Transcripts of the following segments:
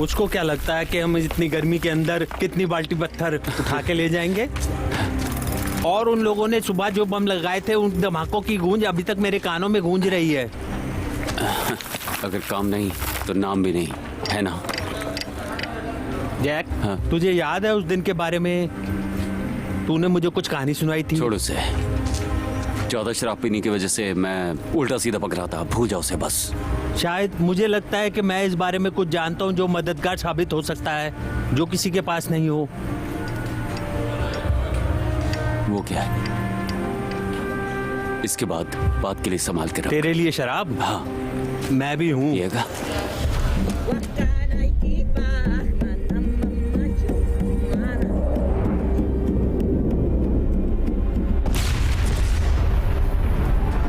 उसको क्या लगता है कि हम इतनी गर्मी के अंदर कितनी बाल्टी पत्थर उठा के ले जाएंगे? और उन लोगों ने सुबह जो बम लगाए थे उन धमाकों की गूंज अभी तक मेरे कानों में गूंज रही है। अगर काम नहीं तो नाम भी नहीं, है ना? जैक, हाँ? तुझे याद है उस दिन के बारे में? तूने मुझे कुछ कहानी सुनाई थी। छोड़ उसे। ज्यादा शराब पीने की वजह से मैं उल्टा सीधा पकड़ा था। भूल जाओ उसे बस। शायद मुझे लगता है कि मैं इस बारे में कुछ जानता हूँ जो मददगार साबित हो सकता है, जो किसी के पास नहीं हो। वो क्या है? इसके बाद बात के लिए संभाल के रख। तेरे लिए शराब? हाँ, मैं भी हूँ। पिएगा?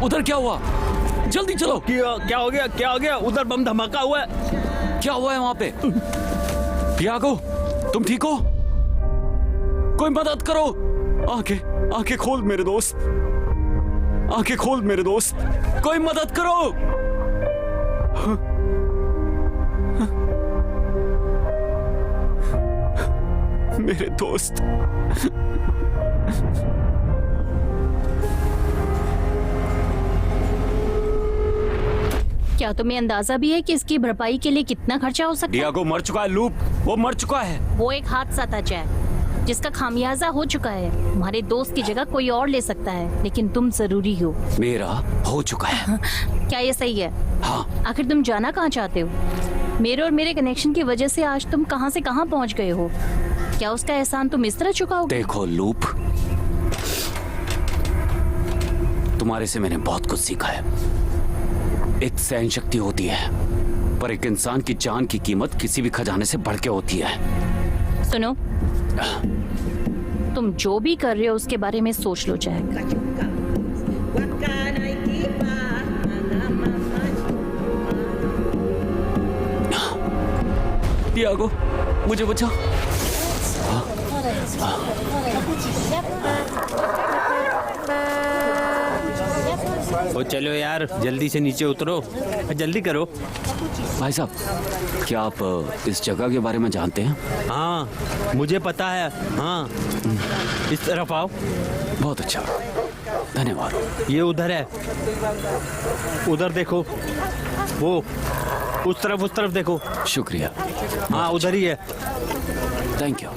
उधर क्या हुआ? जल्दी चलो। क्या हो गया? क्या हो गया? उधर बम धमाका हुआ है। क्या हुआ है वहां पे? तियागो, तुम ठीक हो? कोई मदद करो। आंखें खोल मेरे दोस्त, आंखें खोल मेरे दोस्त, कोई मदद करो। मेरे दोस्त। क्या तुम्हें अंदाजा भी है कि इसकी भरपाई के लिए कितना खर्चा हो सकता है? तियागो मर चुका है लूप, वो मर चुका है। वो एक हादसा था जैक, जिसका खामियाजा हो चुका है। हमारे दोस्त की जगह कोई और ले सकता है, लेकिन तुम जरूरी हो। मेरा हो चुका है। क्या ये सही है? हाँ। आखिर तुम जाना कहाँ चाहते हो? मेरे और मेरे कनेक्शन की वजह से आज तुम कहाँ से कहाँ पहुँच गए हो। क्या उसका एहसान तुम इस तरह चुकाओगे? देखो लूप, तुम्हारे से मैंने बहुत कुछ सीखा है। एक सहन शक्ति होती है, पर एक इंसान की जान की कीमत किसी भी खजाने से बढ़ के होती है। सुनो, तुम जो भी कर रहे हो उसके बारे में सोच लो जैक। तियागो, मुझे बचा। ओ चलो यार, जल्दी से नीचे उतरो, जल्दी करो। भाई साहब, क्या आप इस जगह के बारे में जानते हैं? हाँ, मुझे पता है। हाँ, इस तरफ आओ। बहुत अच्छा, धन्यवाद। ये उधर है, उधर देखो। वो उस तरफ देखो। शुक्रिया। हाँ, उधर ही है। Thank you.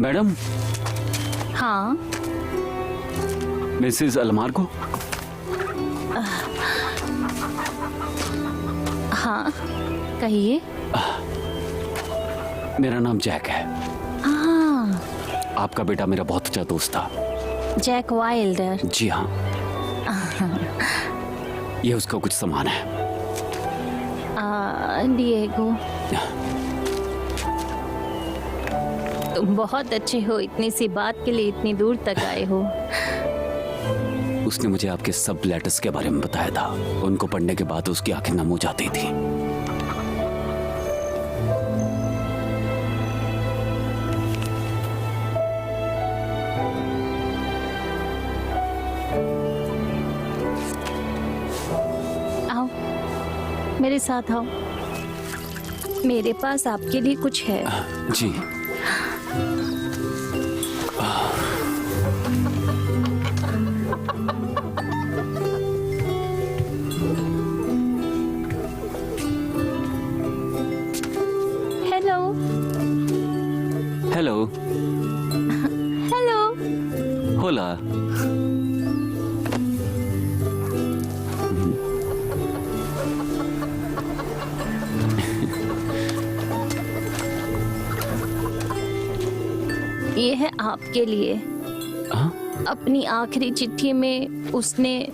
मैडम। हाँ, मिसेस अलमार को? हाँ, कहिए। मेरा नाम जैक है। हाँ, आपका बेटा मेरा बहुत अच्छा दोस्त था। Jack Wilder. जी हाँ। ये उसका कुछ सामान है। डिएगो, तुम बहुत अच्छे हो। इतनी सी बात के लिए इतनी दूर तक आए हो। उसने मुझे आपके सब लेटर्स के बारे में बताया था। उनको पढ़ने के बाद उसकी आंखें नम हो जाती थी। आओ, मेरे साथ आओ। मेरे पास आपके लिए कुछ है। जी। हेलो। हेलो। हेलो। होला। ये है आपके लिए। हाँ? अपनी आखिरी चिट्ठी में उसने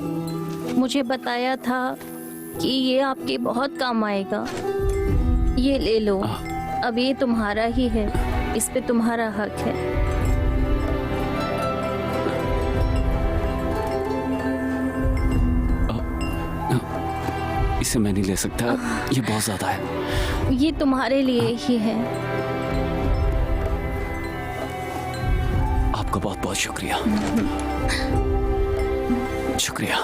मुझे बताया था कि ये आपके बहुत काम आएगा। ये ले लो। अब ये तुम्हारा ही है, इस पे तुम्हारा हक है। इसे मैं नहीं ले सकता, ये बहुत ज्यादा है। ये तुम्हारे लिए ही है। आपका बहुत बहुत शुक्रिया। शुक्रिया।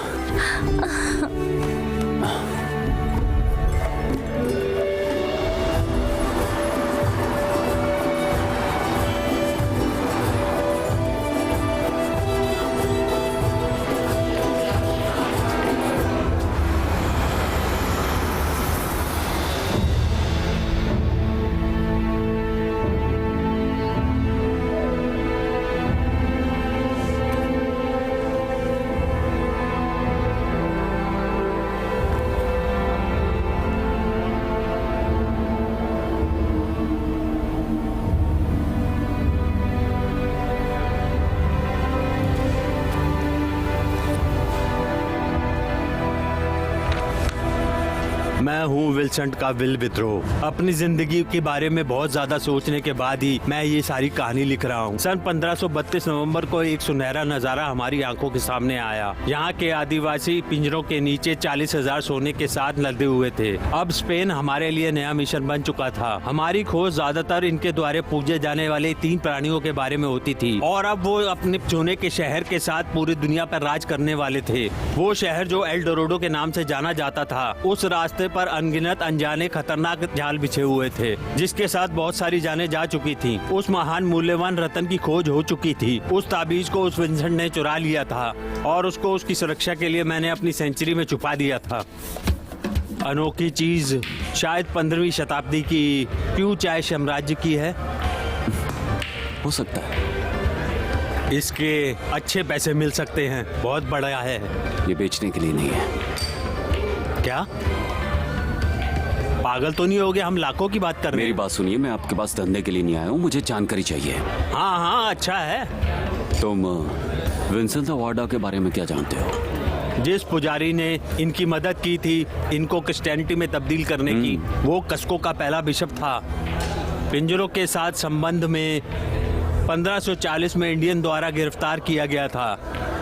मैं हूँ विल्संट का विल विद्रोह। अपनी जिंदगी के बारे में बहुत ज्यादा सोचने के बाद ही मैं ये सारी कहानी लिख रहा हूँ। सन 1532 नवंबर को एक सुनहरा नजारा हमारी आंखों के सामने आया। यहाँ के आदिवासी पिंजरों के नीचे 40,000 सोने के साथ लदे हुए थे। अब स्पेन हमारे लिए नया मिशन बन चुका था। हमारी खोज ज्यादातर इनके द्वारा पूजे जाने वाले 3 प्राणियों के बारे में होती थी और अब वो अपने सोने के शहर के साथ पूरी दुनिया पर राज करने वाले थे। वो शहर जो एल डोराडो के नाम से जाना जाता था, उस रास्ते पर अनगिनत अनजाने खतरनाक जाल बिछे हुए थे जिसके साथ बहुत सारी जानें जा चुकी थीं। उस महान मूल्यवान रत्न की खोज हो चुकी थी। उस ताबीज को उस विंसेंट ने चुरा लिया था और उसको उसकी सुरक्षा के लिए मैंने अपनी सेंचुरी में छुपा दिया था। अनोखी चीज शायद 15वीं शताब्दी की क्यों चाहे साम्राज्य की है। हो सकता है। इसके अच्छे पैसे मिल सकते हैं। बहुत बड़ा है। ये बेचने के लिए नहीं है। क्या पागल तो नहीं हो गया? हम लाखों की बात कर रहे हैं। मेरी बात सुनिए, मैं आपके पास धंधे के लिए नहीं आया हूँ, मुझे जानकारी चाहिए। हाँ हाँ अच्छा है। तुम विंसेंट वार्डा के बारे में क्या जानते हो? जिस पुजारी ने इनकी मदद की थी इनको क्रिश्चियनिटी में तब्दील करने की, वो कस्को का पहला बिशप था। पिंजरों के साथ संबंध में 1540 में इंडियन द्वारा गिरफ्तार किया गया था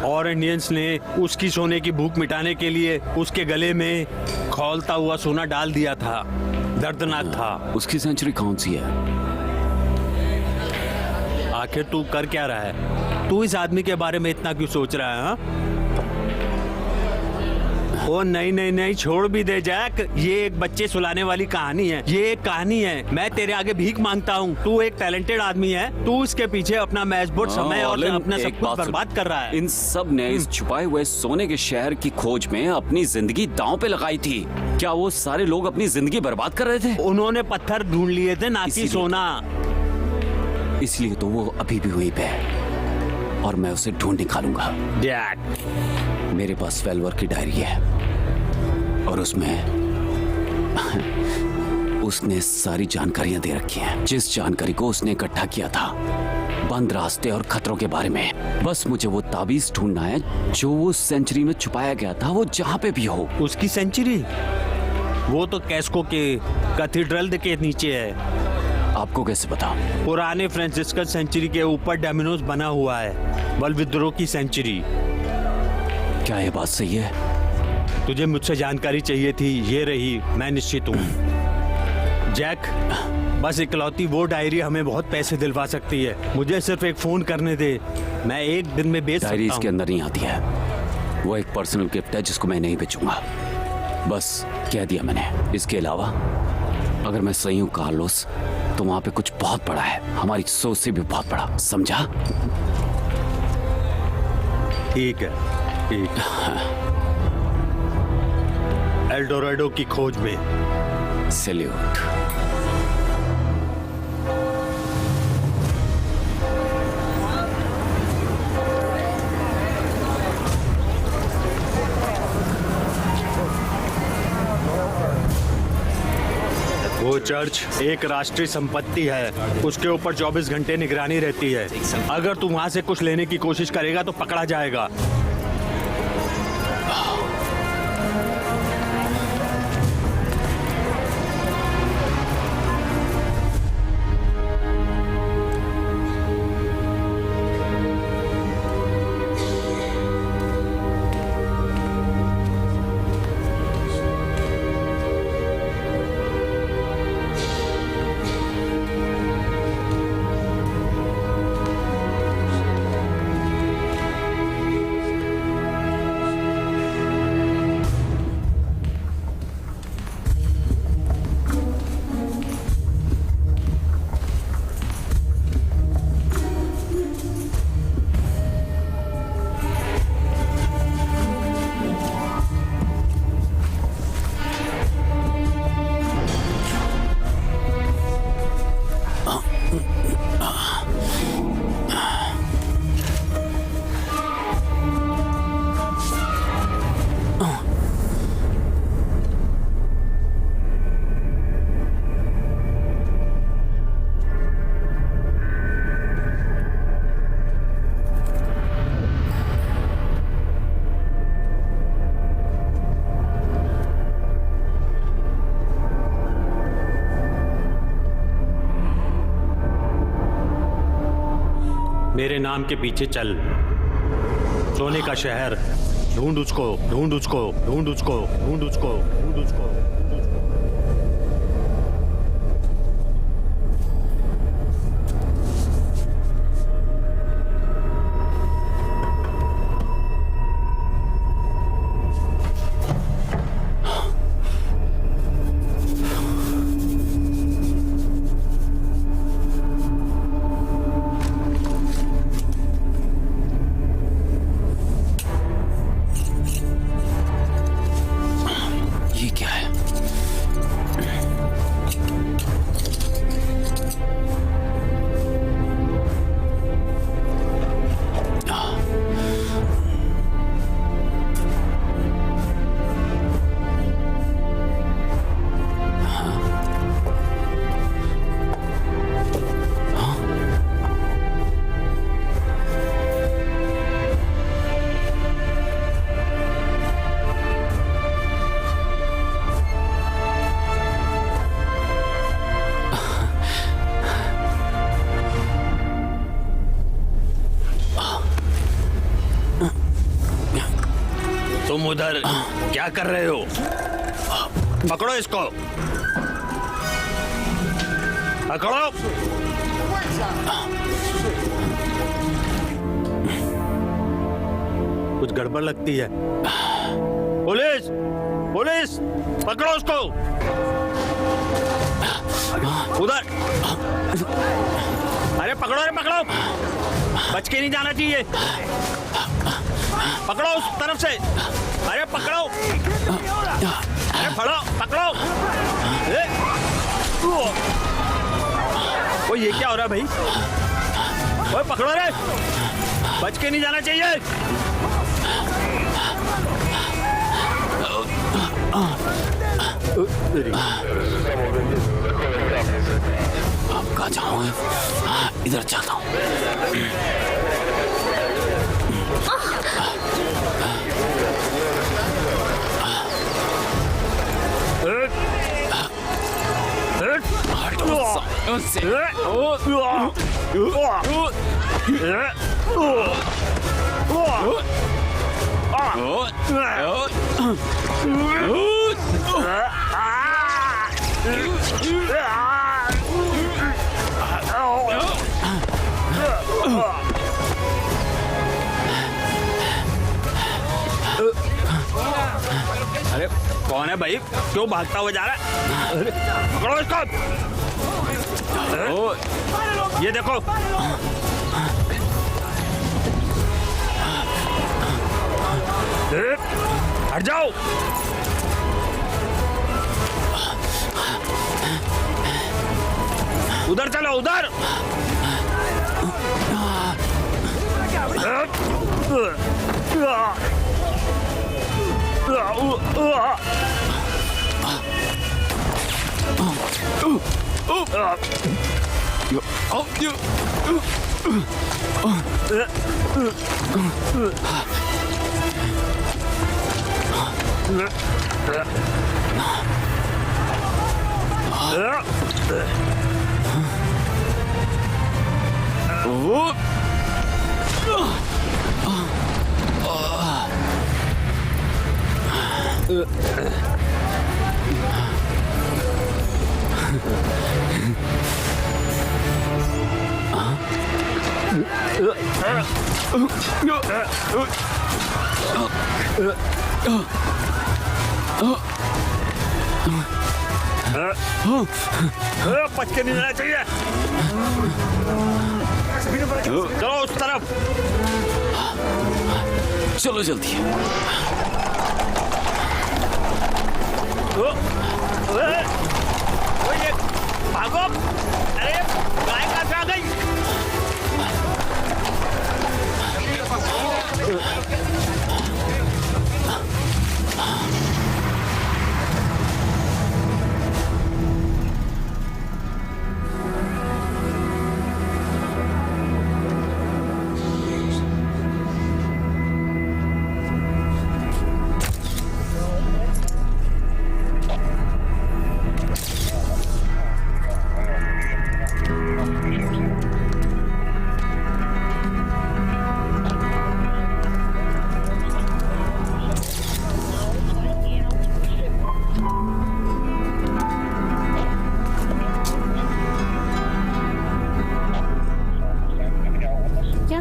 और इंडियंस ने उसकी सोने की भूख मिटाने के लिए उसके गले में खौलता हुआ सोना डाल दिया था। दर्दनाक था। उसकी सेंचुरी कौन सी है? आखिर तू कर क्या रहा है? तू इस आदमी के बारे में इतना क्यों सोच रहा है? हाँ? ओ नहीं नहीं नहीं, छोड़ भी दे जैक। ये एक बच्चे सुलाने वाली कहानी है। ये एक कहानी है। मैं तेरे आगे भीख मांगता हूँ। तू एक टैलेंटेड आदमी है। तू इसके पीछे अपना मैचबोर्ड समय और अपना सब कुछ बर्बाद कर रहा है। इन सब ने इस छुपाए हुए सोने के शहर की खोज में अपनी जिंदगी दांव पे लगाई थी। क्या वो सारे लोग अपनी जिंदगी बर्बाद कर रहे थे? उन्होंने पत्थर ढूंढ लिए थे, ना कि सोना। इसलिए तो वो अभी भी वहीं पे है और मैं उसे ढूंढ निकालूंगा। जैक, मेरे पास वेलवर की डायरी है और उसमें उसने सारी जानकारियां दे रखी हैं। जिस जानकारी को उसने इकट्ठा किया था बंद रास्ते और खतरों के बारे में। बस मुझे वो ताबीज ढूंढना है जो वो सेंचुरी में छुपाया गया था, वो जहां पे भी हो। उसकी सेंचुरी? वो तो कैस्को के कैथेड्रल के नीचे है। आपको कैसे पता? पुराने फ्रांसिस्कन सेंचुरी के ऊपर डोमिनोज बना हुआ है। बल विद्रोह की सेंचुरी। क्या ये बात सही है? तुझे मुझसे जानकारी चाहिए थी, ये रही। मैं निश्चित हूँ जैक। बस इकलौती वो डायरी हमें बहुत पैसे दिलवा सकती है। मुझे सिर्फ एक फोन करने दे, मैं एक दिन में बेच सकता हूँ। डायरी इसके अंदर नहीं आती है। वो एक पर्सनल गिफ्ट है जिसको मैं नहीं बेचूंगा। बस कह दिया मैंने। इसके अलावा अगर मैं सही हूँ कार्लोस, तो वहां पे कुछ बहुत बड़ा है, हमारी सोच से भी बहुत बड़ा। समझा? ठीक है, ठीक है। एल डोराडो की खोज में सैल्यूट। वो चर्च एक राष्ट्रीय संपत्ति है। उसके ऊपर 24 घंटे निगरानी रहती है। अगर तू वहां से कुछ लेने की कोशिश करेगा तो पकड़ा जाएगा। मेरे नाम के पीछे चल। सोने का शहर ढूंढ उसको, ढूंढ उसको, ढूंढ उसको, ढूंढ उसको, ढूंढ उसको। ये क्या है? तुम उधर क्या कर रहे हो? पकड़ो इसको, पकड़ो। कुछ गड़बड़ लगती है। पुलिस, पुलिस, पकड़ो उसको। उधर, अरे पकड़ो, अरे पकड़ो, बच के नहीं जाना चाहिए। पकड़ो उस तरफ से, अरे पकड़ो, अरे फड़ो, पकड़ो। ओ ये क्या हो रहा है भाई? ओए पकड़ो रे, बच के नहीं जाना चाहिए। अब कहाँ जाऊँ? इधर जाता हूँ। अरे कौन है भाई? क्यों भागता हुआ जा रहा है? पकड़ो इसको। ये देखो, हट जाओ। उधर चलो, उधर। बच के नहीं जाना चाहिए। चलो उस तरफ, चलो जल्दी। ये भागो। अरे गाय कहाँ से आ गई?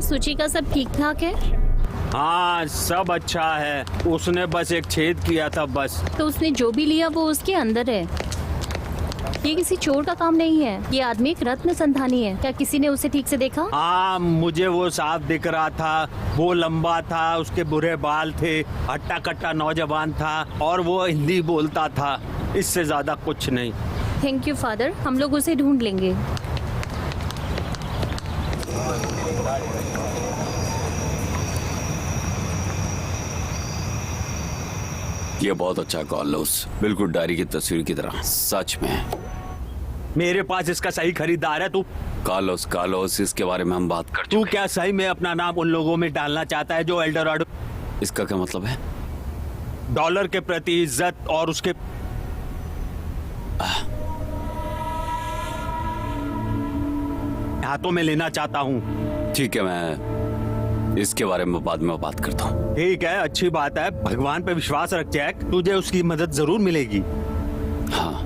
सूची का सब ठीक ठाक है? हाँ सब अच्छा है, उसने बस एक छेद किया था बस। तो उसने जो भी लिया वो उसके अंदर है। ये किसी चोर का काम नहीं है, ये आदमी एक रत्न संधानी है। क्या किसी ने उसे ठीक से देखा? हाँ मुझे वो साफ दिख रहा था, वो लंबा था, उसके बुरे बाल थे, हट्टा कट्टा नौजवान था और वो हिंदी बोलता था, इससे ज्यादा कुछ नहीं। थैंक यू फादर, हम लोग उसे ढूंढ लेंगे। ये बहुत अच्छा कार्लोस, बिल्कुल डायरी की तस्वीर की तरह, सच में। मेरे पास इसका सही खरीदार है। तू कार्लोस, इसके बारे में हम बात कर तू चुके क्या सही में अपना नाम उन लोगों में डालना चाहता है जो एल्डोराडो? हैं। इसका क्या मतलब है? डॉलर के प्रति इज्जत और उसके हाथों में लेना चाहता हूँ। ठीक है, मैं इसके बारे में बाद में बात करता हूँ। ठीक है, अच्छी बात है। भगवान पे विश्वास रख जैक, तुझे उसकी मदद जरूर मिलेगी। हाँ,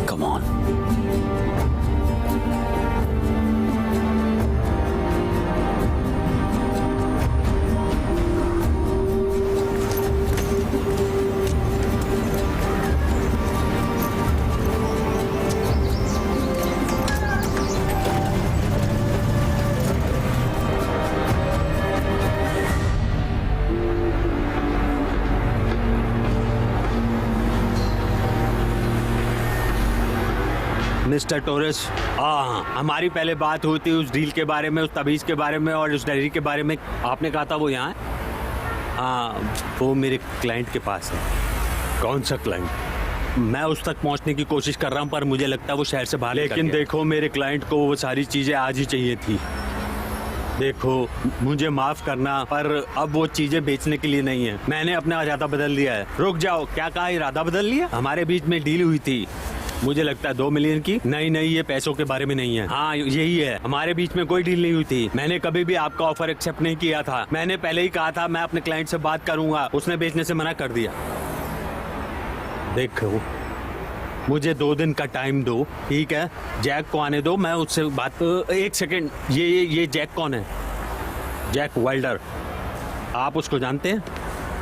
come on. मिस्टर टोरेस, हाँ हमारी पहले बात हुई थी उस डील के बारे में, उस तबीज के बारे में और उस डायरी के बारे में। आपने कहा था वो यहाँ है। हाँ वो मेरे क्लाइंट के पास है। कौन सा क्लाइंट? मैं उस तक पहुंचने की कोशिश कर रहा हूं पर मुझे लगता है वो शहर से बाहर। लेकिन देखो मेरे क्लाइंट को वो सारी चीजें आज ही चाहिए थी। देखो मुझे माफ करना पर अब वो चीजें बेचने के लिए नहीं है। मैंने अपना इरादा बदल लिया है। रुक जाओ, क्या कहा? इरादा बदल लिया? हमारे बीच में डील हुई थी, मुझे लगता है 2 मिलियन की। नहीं ये पैसों के बारे में नहीं है। हाँ यही है, हमारे बीच में कोई डील नहीं हुई थी। मैंने कभी भी आपका ऑफर एक्सेप्ट नहीं किया था। मैंने पहले ही कहा था मैं अपने क्लाइंट से बात करूंगा, उसने बेचने से मना कर दिया। देखो मुझे 2 दिन का टाइम दो, ठीक है? जैक को आने दो, मैं उससे बात। एक सेकेंड, ये जैक कौन है? जैक वेल्डर, आप उसको जानते हैं?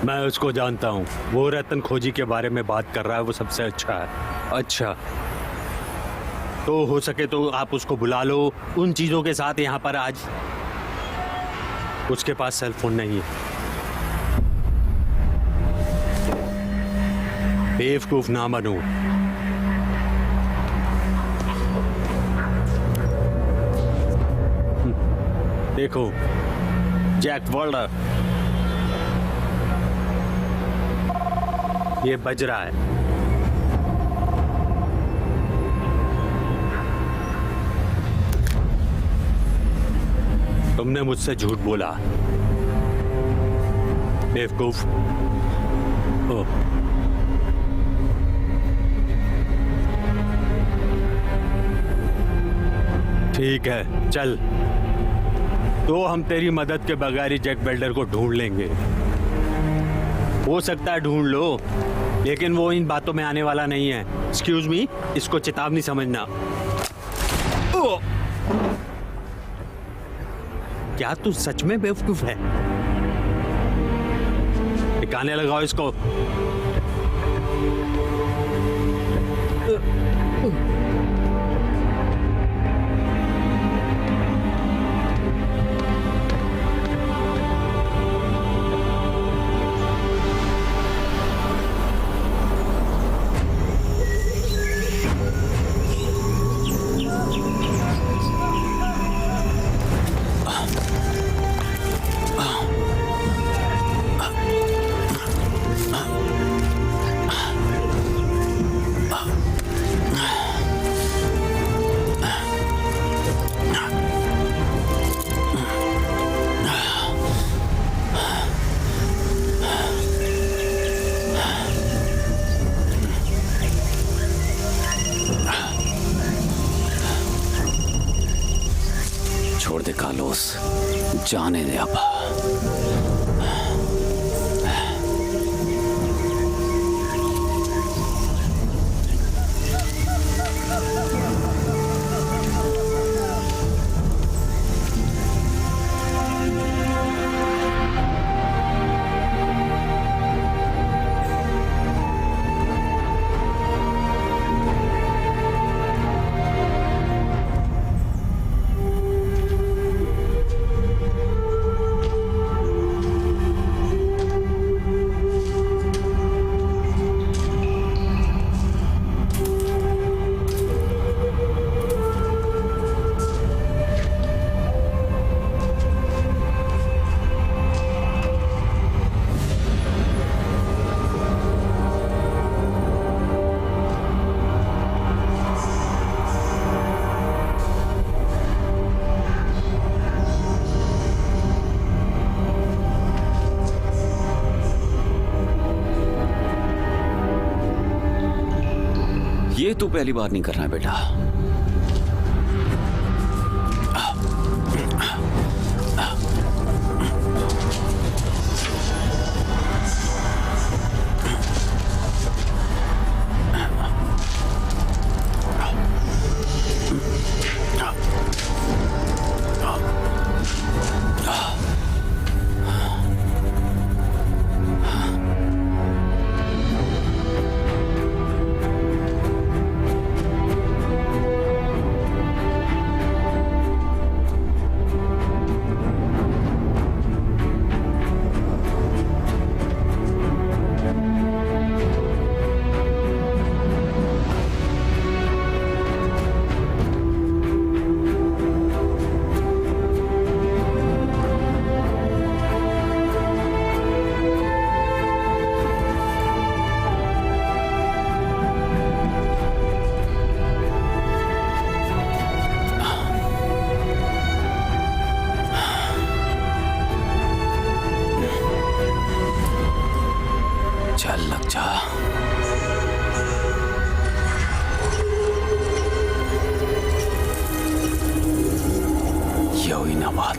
मैं उसको जानता हूँ, वो रतन खोजी के बारे में बात कर रहा है, वो सबसे अच्छा है। अच्छा तो हो सके तो आप उसको बुला लो उन चीजों के साथ यहाँ पर आज। उसके पास सेल फोन नहीं है। बेवकूफ ना बनो। देखो जैक वेल्डर, ये बज रहा है। तुमने मुझसे झूठ बोला बेवकूफ। ठीक है चल, तो हम तेरी मदद के बगैर ही जैक वेल्डर को ढूंढ लेंगे। हो सकता है ढूंढ लो, लेकिन वो इन बातों में आने वाला नहीं है। एक्सक्यूज मी, इसको चेतावनी समझना। क्या तू सच में बेवकूफ है? ठिकाने लगाओ इसको। छोड़ दे कार्लोस, जाने दे अब। ये तू पहली बार नहीं करना है बेटा। चल लग जा। ये हुई ना बात।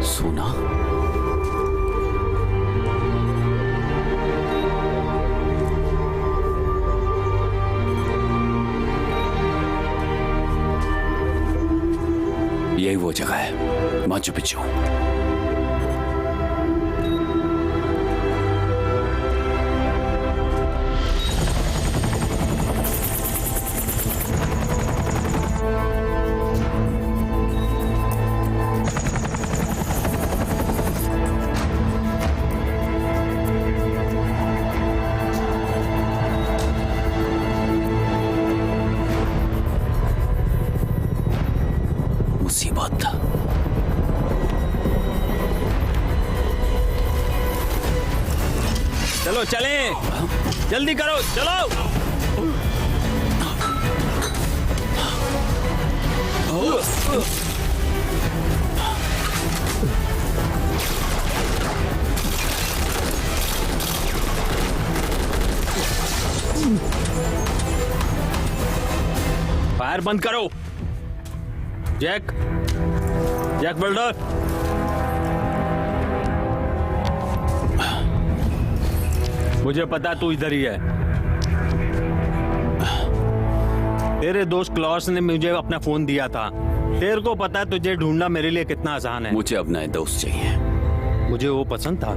सुना? यही वो जगह है, माचू पिच्चू। मुसीबत। चलो चले, जल्दी करो, चलो। फायर बंद करो। Jack, Jack builder. मुझे पता तू इधर ही है। तेरे दोस्त क्लॉस ने मुझे अपना फोन दिया था। तेरे को पता है तुझे ढूंढना मेरे लिए कितना आसान है। मुझे अब नए दोस्त चाहिए। मुझे वो पसंद था,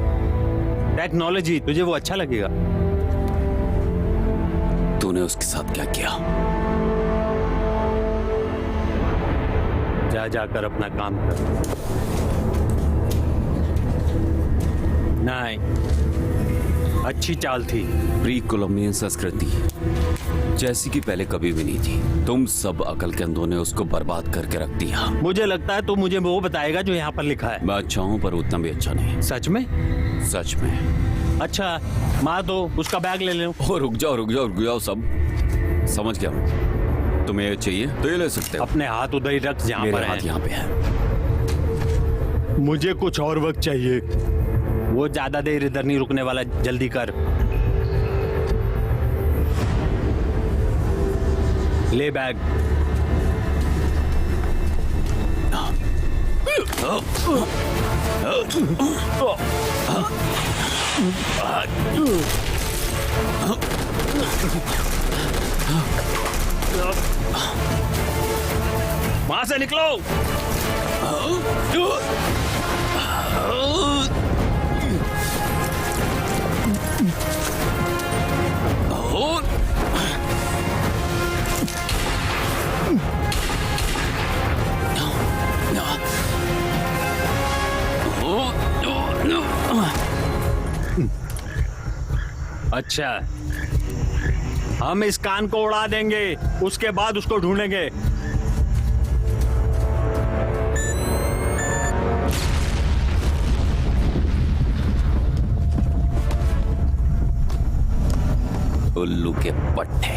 टेक्नोलॉजी। तुझे वो अच्छा लगेगा। तूने उसके साथ क्या किया? जा जाकर अपना काम कर। नहीं, अच्छी चाल थी। प्री कोलंबियन संस्कृति जैसी कि पहले कभी भी नहीं थी। तुम सब अकल के अंधों ने उसको बर्बाद करके रख दिया। मुझे लगता है तो मुझे वो बताएगा जो यहाँ पर लिखा है। मैं अच्छा हूँ पर उतना भी अच्छा नहीं। सच में? सच में। अच्छा मार दो, उसका बैग ले लो। ओ रुक जाओ सब। समझ गया। तुम्हें ये चाहिए तो ये ले सकते हो। अपने हाथ उधर ही रख जहाँ मेरे पर हाथ है। यहाँ पे है। मुझे कुछ और वक्त चाहिए। वो ज्यादा देर इधर नहीं रुकने वाला, जल्दी कर। ले बैग। वहां से निकलो। अच्छा, हम इस कान को उड़ा देंगे, उसके बाद उसको ढूंढेंगे। उल्लू के पट्टे।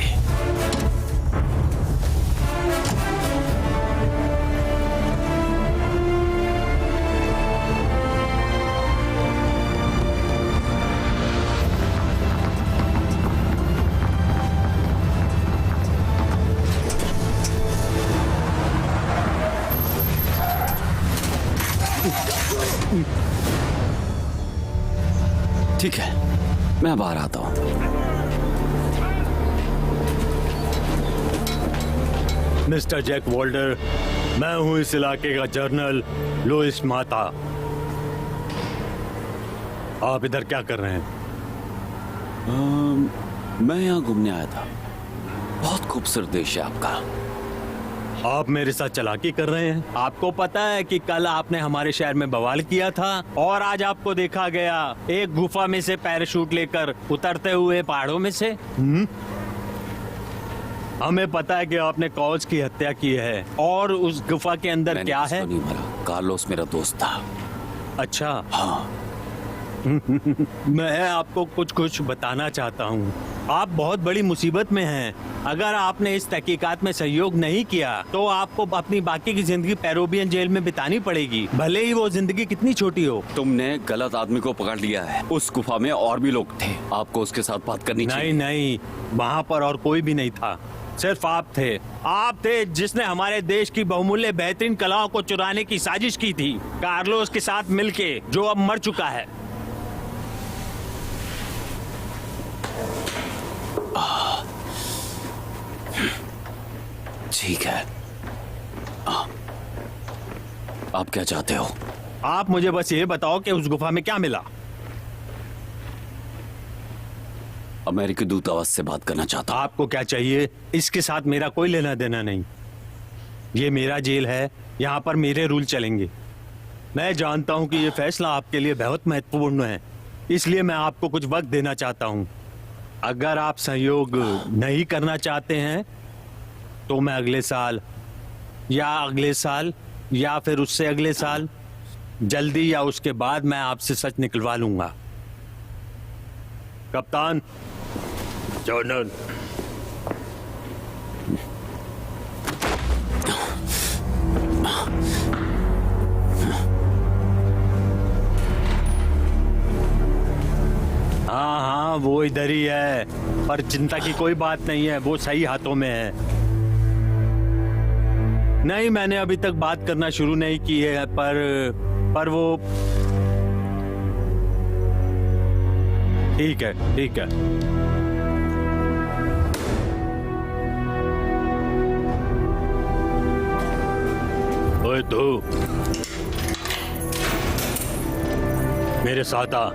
ठीक है, मैं बाहर आता हूं। मिस्टर जैक वॉल्डर, मैं हूं इस इलाके का जनरल लुइस माता। आप इधर क्या कर रहे हैं? मैं यहाँ घूमने आया था। बहुत खूबसूरत देश है आपका। आप मेरे साथ चालाकी कर रहे हैं। आपको पता है कि कल आपने हमारे शहर में बवाल किया था और आज आपको देखा गया एक गुफा में से पैराशूट लेकर उतरते हुए पहाड़ों में से। हमें पता है कि आपने कॉज की हत्या की है और उस गुफा के अंदर क्या है? नहीं मरा, कार्लोस मेरा दोस्त था। अच्छा। हाँ। मैं आपको कुछ बताना चाहता हूँ। आप बहुत बड़ी मुसीबत में हैं। अगर आपने इस तहकीकात में सहयोग नहीं किया तो आपको अपनी बाकी की जिंदगी पेरोबियन जेल में बितानी पड़ेगी, भले ही वो जिंदगी कितनी छोटी हो। तुमने गलत आदमी को पकड़ लिया है। उस गुफा में और भी लोग थे, आपको उसके साथ बात करनी चाहिए। नहीं, वहाँ पर और कोई भी नहीं था, सिर्फ आप थे। आप थे जिसने हमारे देश की बहुमूल्य बेहतरीन कलाओं को चुराने की साजिश की थी, कार्लोस के साथ मिलके, जो अब मर चुका है। ठीक है। आप क्या चाहते हो? आप मुझे बस ये बताओ कि उस गुफा में क्या मिला। अमेरिकी दूतावास से बात करना चाहता हूं। आपको क्या चाहिए? इसके साथ मेरा कोई लेना देना नहीं। ये मेरा जेल है, यहाँ पर मेरे रूल चलेंगे। मैं जानता हूँ कि ये फैसला आपके लिए बहुत महत्वपूर्ण है, इसलिए मैं आपको कुछ वक्त देना चाहता हूँ। अगर आप सहयोग नहीं करना चाहते हैं तो मैं अगले साल या फिर उससे अगले साल, जल्दी या उसके बाद मैं आपसे सच निकलवा लूंगा। कप्तान जॉर्डन, हाँ, वो इधर ही है, पर चिंता की कोई बात नहीं है, वो सही हाथों में है। नहीं, मैंने अभी तक बात करना शुरू नहीं की है, पर वो ठीक है। ओए तू, मेरे साथ आ।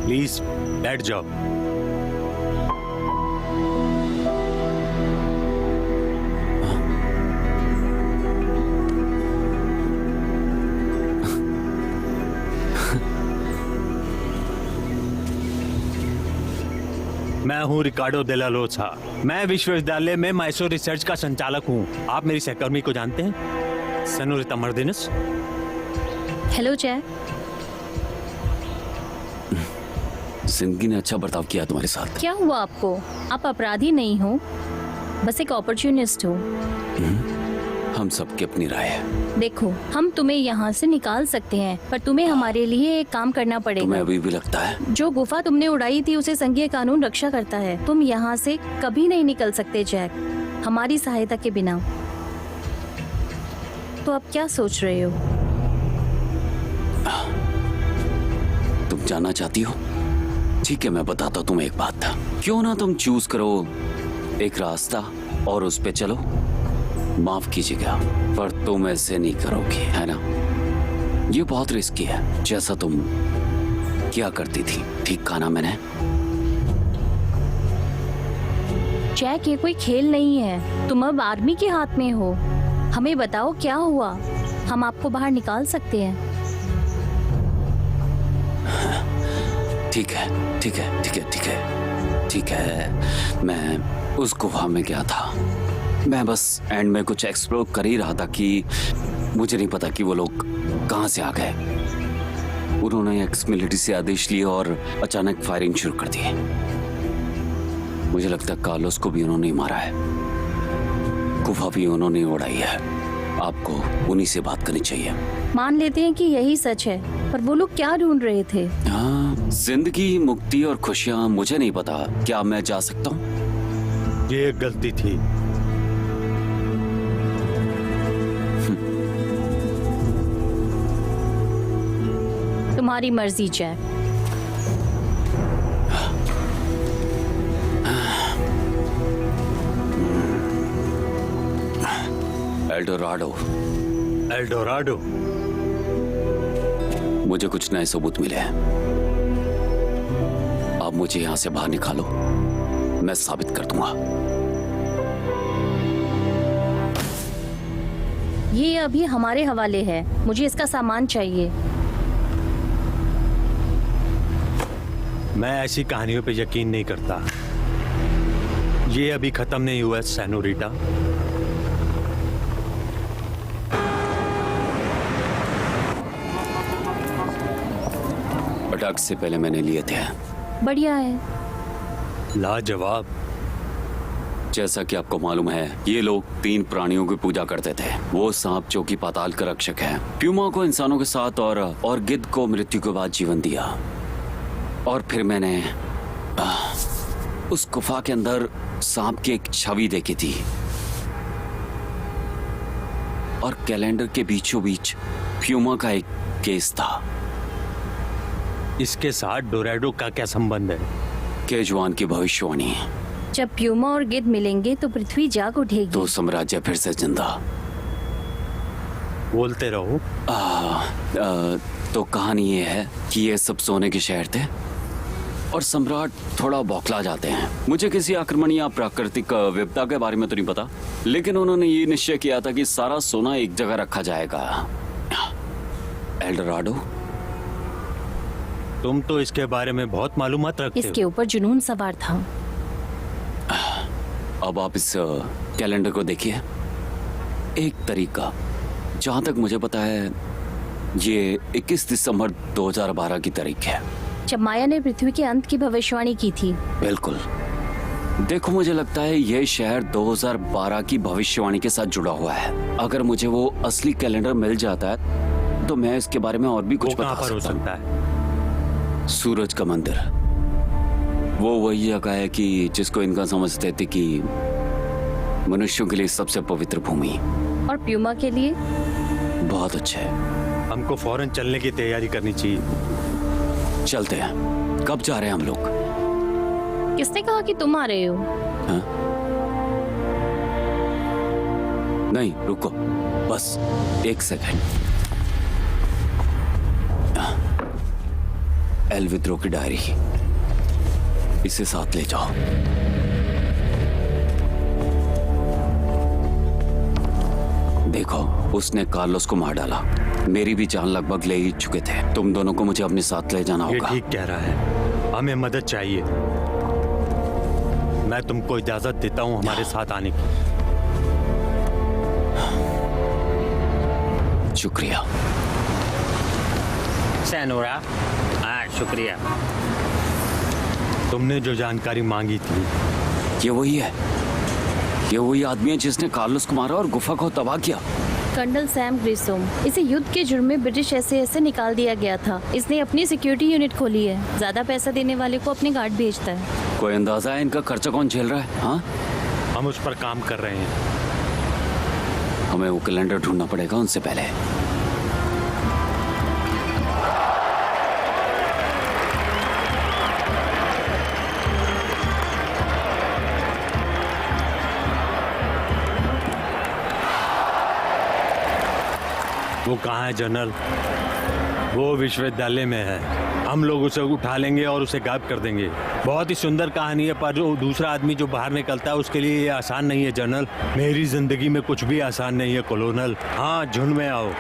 प्लीज बैठ जाओ। मैं हूँ रिकार्डो दे ला रोसा। मैं विश्वविद्यालय में मैसो रिसर्च का संचालक हूँ। आप मेरी सहकर्मी को जानते हैं, सेनोरिटा मार्टिनेज। Hello Jack. जिंदगी ने अच्छा बर्ताव किया तुम्हारे साथ। क्या हुआ आपको? आप अपराधी नहीं हो, बस एक अपॉर्चुनिस्ट हो। हम सबकी अपनी राय है। देखो, हम तुम्हें यहाँ से निकाल सकते हैं, पर तुम्हें हमारे लिए एक काम करना तुम्हें पड़ेगा। अभी भी लगता है? जो गुफा तुमने उड़ाई थी उसे संघीय कानून रक्षा करता है। तुम यहाँ से कभी नहीं निकल सकते जैक, हमारी सहायता के बिना। तो अब क्या सोच रहे हो? तुम जानना चाहती हो? ठीक है, मैं बताता हूँ तुम्हें एक बात। क्यों ना तुम चूज करो एक रास्ता और उस पे चलो। माफ कीजिएगा, पर तुम ऐसे नहीं करोगी, है ना? ये बहुत रिस्की है, जैसा तुम क्या करती थी। ठीक कहा ना मैंने? जैक, ये कोई खेल नहीं है। तुम अब आर्मी के हाथ में हो। हमें बताओ क्या हुआ, हम आपको बाहर निकाल सकते हैं। ठीक है, ठीक है, ठीक है, ठीक है, ठीक है। मैं उस गुफा में गया था। मैं बस एंड में कुछ एक्सप्लोर कर ही रहा था कि मुझे नहीं पता कि वो लोग कहाँ से आ गए। उन्होंने एक्स मिलिट्री से आदेश लिए और अचानक फायरिंग शुरू कर दी। मुझे लगता है कार्लोस को भी उन्होंने ही मारा है। गुफा भी उन्होंने उड़ाई है। आपको उन्हीं से बात करनी चाहिए। मान लेते हैं कि यही सच है, पर वो लोग क्या ढूंढ रहे थे? हाँ, जिंदगी, मुक्ति और खुशियाँ। मुझे नहीं पता, क्या मैं जा सकता हूँ? ये एक गलती थी। तुम्हारी मर्जी जैक। एल्डोराडो। एल्डोराडो? मुझे कुछ नए सबूत मिले हैं। अब मुझे यहाँ से बाहर निकालो, मैं साबित कर दूंगा। ये अभी हमारे हवाले है। मुझे इसका सामान चाहिए। मैं ऐसी कहानियों पे यकीन नहीं करता। ये अभी खत्म नहीं हुआ सेनोरिटा। अटैक से पहले मैंने लिए थे। बढ़िया है। लाजवाब। जैसा कि आपको मालूम है, ये लोग 3 प्राणियों की पूजा करते थे। वो सांप जो कि पाताल का रक्षक है, प्यूमा को इंसानों के साथ और गिद्ध को मृत्यु के बाद जीवन दिया। और फिर मैंने उस गुफा के अंदर सांप की एक छवि देखी थी और कैलेंडर के बीचों बीच प्यूमा का एक केस था। इसके साथ डोराडो का क्या संबंध है? केजवान की भविष्यवाणी। जब प्यूमा और गिद्ध मिलेंगे तो पृथ्वी जाग उठेगी। तो साम्राज्य फिर से जिंदा। बोलते रहो। तो कहानी ये है कि ये सब सोने के शहर थे और सम्राट थोड़ा बौखला जाते हैं। मुझे किसी आक्रमण या प्राकृतिक विपदा के बारे में तो नहीं पता, लेकिन उन्होंने ये निश्चय किया था कि सारा सोना एक जगह रखा जाएगा। एल्डोराडो। तुम तो इसके बारे में बहुत मालूमात रखते हो। इसके ऊपर जुनून सवार था। अब आप इस कैलेंडर को देखिए। एक तरीका, जहां तक मुझे पता है, ये 21 दिसंबर 2012 की तारीख है, जब माया ने पृथ्वी के अंत की भविष्यवाणी की थी। बिल्कुल। देखो, मुझे लगता है यह शहर 2012 की भविष्यवाणी के साथ जुड़ा हुआ है। अगर मुझे वो असली कैलेंडर मिल जाता है तो मैं इसके बारे में और भी कुछ कहाँ बता पर हो सकता सकता है? हूं। सूरज का मंदिर। वो वही जगह है कि जिसको इनका समझते थे कि मनुष्यों के लिए सबसे पवित्र भूमि। और प्यूमा के लिए? बहुत अच्छा है। हमको फौरन चलने की तैयारी करनी चाहिए। चलते हैं। कब जा रहे हैं हम लोग? किसने कहा कि तुम आ रहे हो? हाँ? नहीं, रुको, बस 1 सेकंड। एल विद्रोह की डायरी, इसे साथ ले जाओ। देखो, उसने कार्लोस को मार डाला। मेरी भी जान लगभग ले ही चुके थे। तुम दोनों को मुझे अपने साथ ले जाना ये होगा। ठीक कह रहा है। हमें मदद चाहिए। मैं तुमको इजाजत देता हूँ हमारे साथ आने की। शुक्रिया। सैनोरा, हाँ शुक्रिया। तुमने जो जानकारी मांगी थी, ये वही है, ये वही आदमी है जिसने कार्लोस को मारा और गुफा को तबाह किया। कर्नल सैम ग्रिसोम, इसे युद्ध के जुर्म में ब्रिटिश एसएस से निकाल दिया गया था। इसने अपनी सिक्योरिटी यूनिट खोली है। ज्यादा पैसा देने वाले को अपने गार्ड भेजता है। कोई अंदाजा है इनका खर्चा कौन झेल रहा है? हाँ, हम उस पर काम कर रहे हैं। हमें वो कैलेंडर ढूंढना पड़ेगा उनसे पहले। वो कहाँ है जनरल? वो विश्वविद्यालय में है। हम लोग उसे उठा लेंगे और उसे गायब कर देंगे। बहुत ही सुंदर कहानी है, पर जो दूसरा आदमी जो बाहर निकलता है उसके लिए ये आसान नहीं है जनरल। मेरी जिंदगी में कुछ भी आसान नहीं है कॉलोनल। हाँ, झुंड में आओ।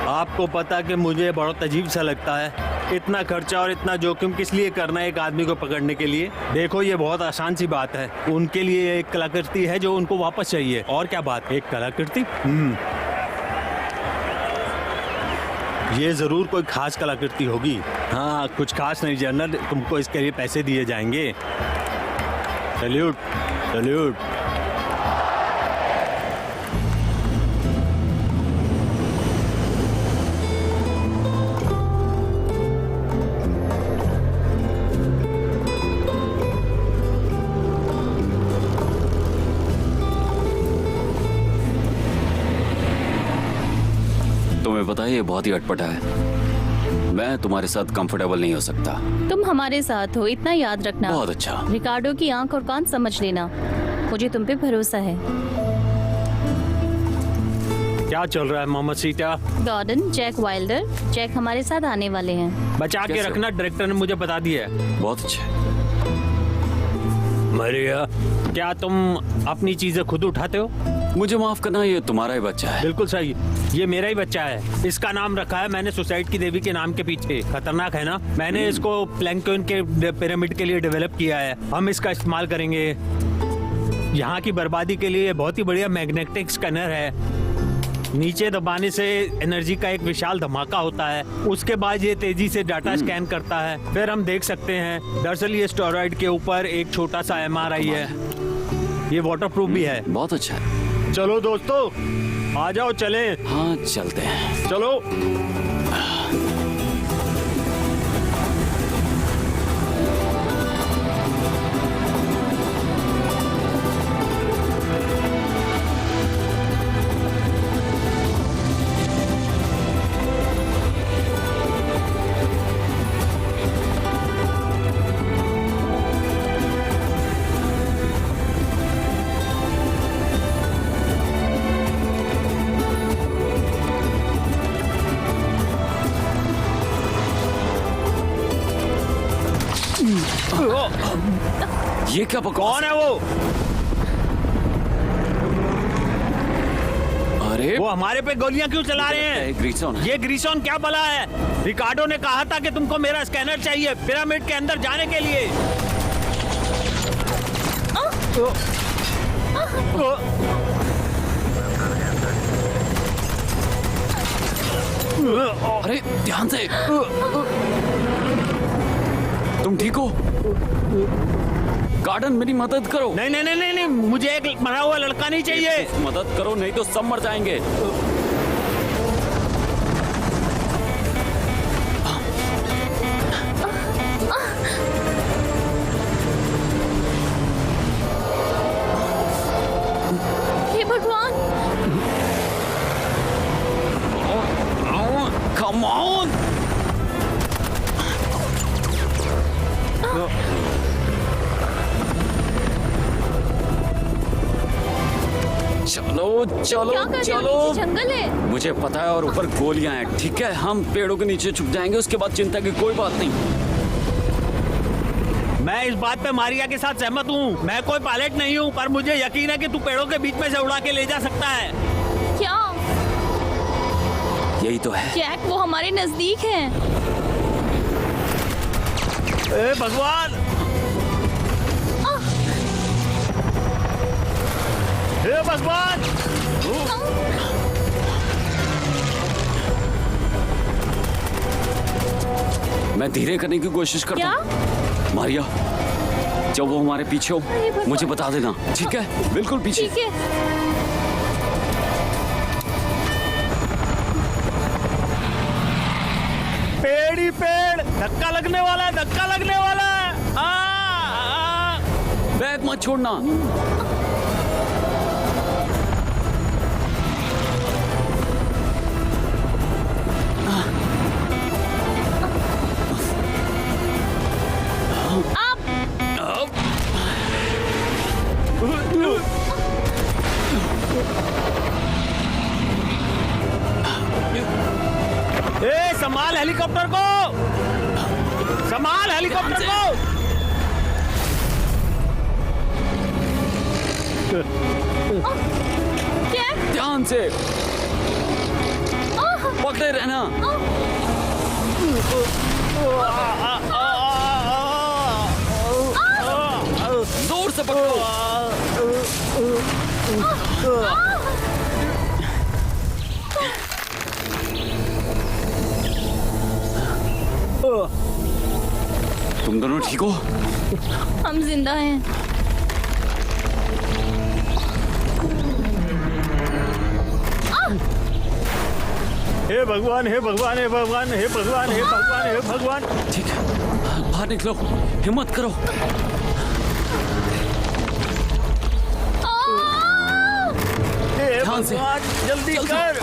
आपको पता कि मुझे बहुत अजीब सा लगता है, इतना खर्चा और इतना जोखिम किस लिए करना है एक आदमी को पकड़ने के लिए? देखो, ये बहुत आसान सी बात है। उनके लिए एक कलाकृति है जो उनको वापस चाहिए। और क्या बात, एक कलाकृति? ये जरूर कोई खास कलाकृति होगी। हाँ, कुछ खास नहीं जनरल, तुमको इसके लिए पैसे दिए जाएंगे। Salute, salute. तुम्हें पता है ये बहुत ही अटपटा है। मैं तुम्हारे साथ कंफर्टेबल नहीं हो सकता। तुम हमारे साथ हो, इतना याद रखना। बहुत अच्छा। रिकार्डो की आंख और कान समझ लेना। मुझे तुम पे भरोसा है। क्या चल रहा है मोहम्मद सीटा? गॉर्डन, जैक वाइल्डर, जैक हमारे साथ आने वाले हैं। बचा के कैसे? रखना, डायरेक्टर ने मुझे बता दिया है। बहुत अच्छा। मरिया, क्या तुम अपनी चीजें खुद उठाते हो? मुझे माफ करना, ये तुम्हारा ही बच्चा है। बिल्कुल सही, ये मेरा ही बच्चा है। इसका नाम रखा है मैंने सुसाइड की देवी के नाम के पीछे। खतरनाक है ना? मैंने इसको प्लैंक्टन के पिरामिड के लिए डेवलप किया है। हम इसका इस्तेमाल करेंगे यहाँ की बर्बादी के लिए। बहुत ही बढ़िया मैग्नेटिक स्कैनर है। नीचे दबाने से एनर्जी का एक विशाल धमाका होता है। उसके बाद ये तेजी से डाटा स्कैन करता है। फिर हम देख सकते हैं। दरअसल ये स्टेरॉइड के ऊपर एक छोटा सा MRI है। ये वाटरप्रूफ भी है। बहुत अच्छा है। चलो दोस्तों, आ जाओ, चलें। हाँ, चलते हैं। चलो। ये क्या बकवास? कौन है वो? अरे वो हमारे पे गोलियां क्यों चला रहे हैं? ग्रीसोन है। ये ग्रीसोन क्या बला है? रिकार्डो ने कहा था कि तुमको मेरा स्कैनर चाहिए पिरामिड के अंदर जाने के लिए। अरे ध्यान से। तुम ठीक हो? गार्डन, मेरी मदद करो। नहीं नहीं नहीं नहीं नहीं, मुझे एक मरा हुआ लड़का नहीं चाहिए। मदद करो, नहीं तो सब मर जाएंगे। हे भगवान! Come on! चलो चलो क्या कर रहे हो? चलो। नीचे जंगल है। मुझे पता है, और ऊपर गोलियां हैं। ठीक है, हम पेड़ों के नीचे छुप जाएंगे, उसके बाद चिंता की कोई बात नहीं। मैं इस बात पे मारिया के साथ सहमत हूँ। मैं कोई पायलट नहीं हूँ, पर मुझे यकीन है कि तू पेड़ों के बीच में से उड़ा के ले जा सकता है। क्या? यही तो है। जैक, वो हमारे नजदीक है। ए भगवान! हे भगवान। मैं धीरे करने की कोशिश करता क्या? हूँ। मारिया, जब वो हमारे पीछे हो अरे भगवान। मुझे बता देना, ठीक है? बिल्कुल पीछे। ठीक है। पेड़ ही पेड़, धक्का लगने वाला है, धक्का लगने वाला है। बैग मत छोड़ना। ए, संभाल हेलीकॉप्टर को, संभाल हेलीकॉप्टर को। क्या? ध्यान से पकड़े रहना। जोर से पकड़ो। तुम दोनों ठीक हो? हम जिंदा हैं। हे भगवान, हे भगवान, हे भगवान, हे भगवान, हे भगवान, हे भगवान। ठीक है, बाहर निकलो, हिम्मत करो। हे ध्यान से। भगवान, जल्दी जल्दी। कर।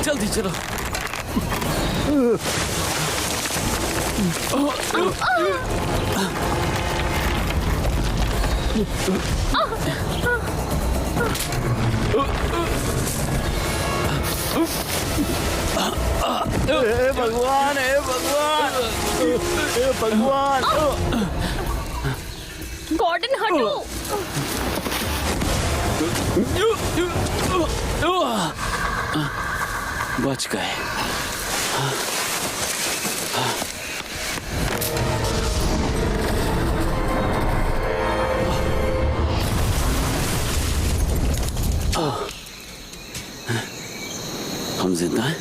जल्दी चलो। हे भगवान, हे भगवान, हे भगवान। गॉर्डन हटो। बच गए। हम जिंदा हैं?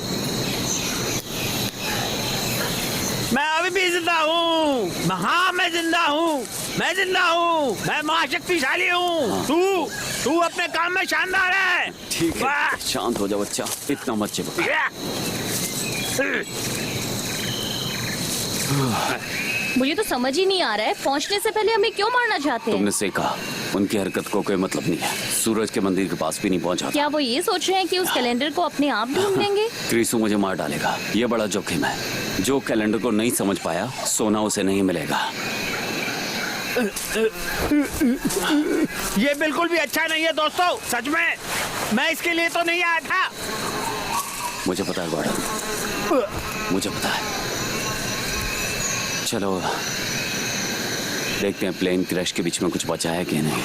मैं अभी भी जिंदा हूँ। हाँ, मैं जिंदा हूँ, मैं जिंदा हूँ, मैं महाशक्तिशाली हूँ। तू अपने काम में शानदार है। ठीक है, वाह। शांत हो जा बच्चा, इतना मत चिपका। मुझे तो समझ ही नहीं आ रहा है, पहुंचने से पहले हमें क्यों मारना चाहते हैं? तुमने सही कहा, उनकी हरकत को कोई मतलब नहीं है। सूरज के मंदिर के पास भी नहीं पहुंचा। क्या वो ये सोच रहे हैं कि उस कैलेंडर को अपने आप ढूंढ लेंगे? क्रिसु मुझे मार डालेगा, ये बड़ा जोखिम है। जो कैलेंडर को नहीं समझ पाया, सोना उसे नहीं मिलेगा। ये बिल्कुल भी अच्छा नहीं है दोस्तों, सच में। मैं इसके लिए तो नहीं आया था। मुझे पता है गॉर्डन, मुझे पता है। चलो देखते हैं प्लेन क्रैश के बीच में कुछ बचा है कि नहीं।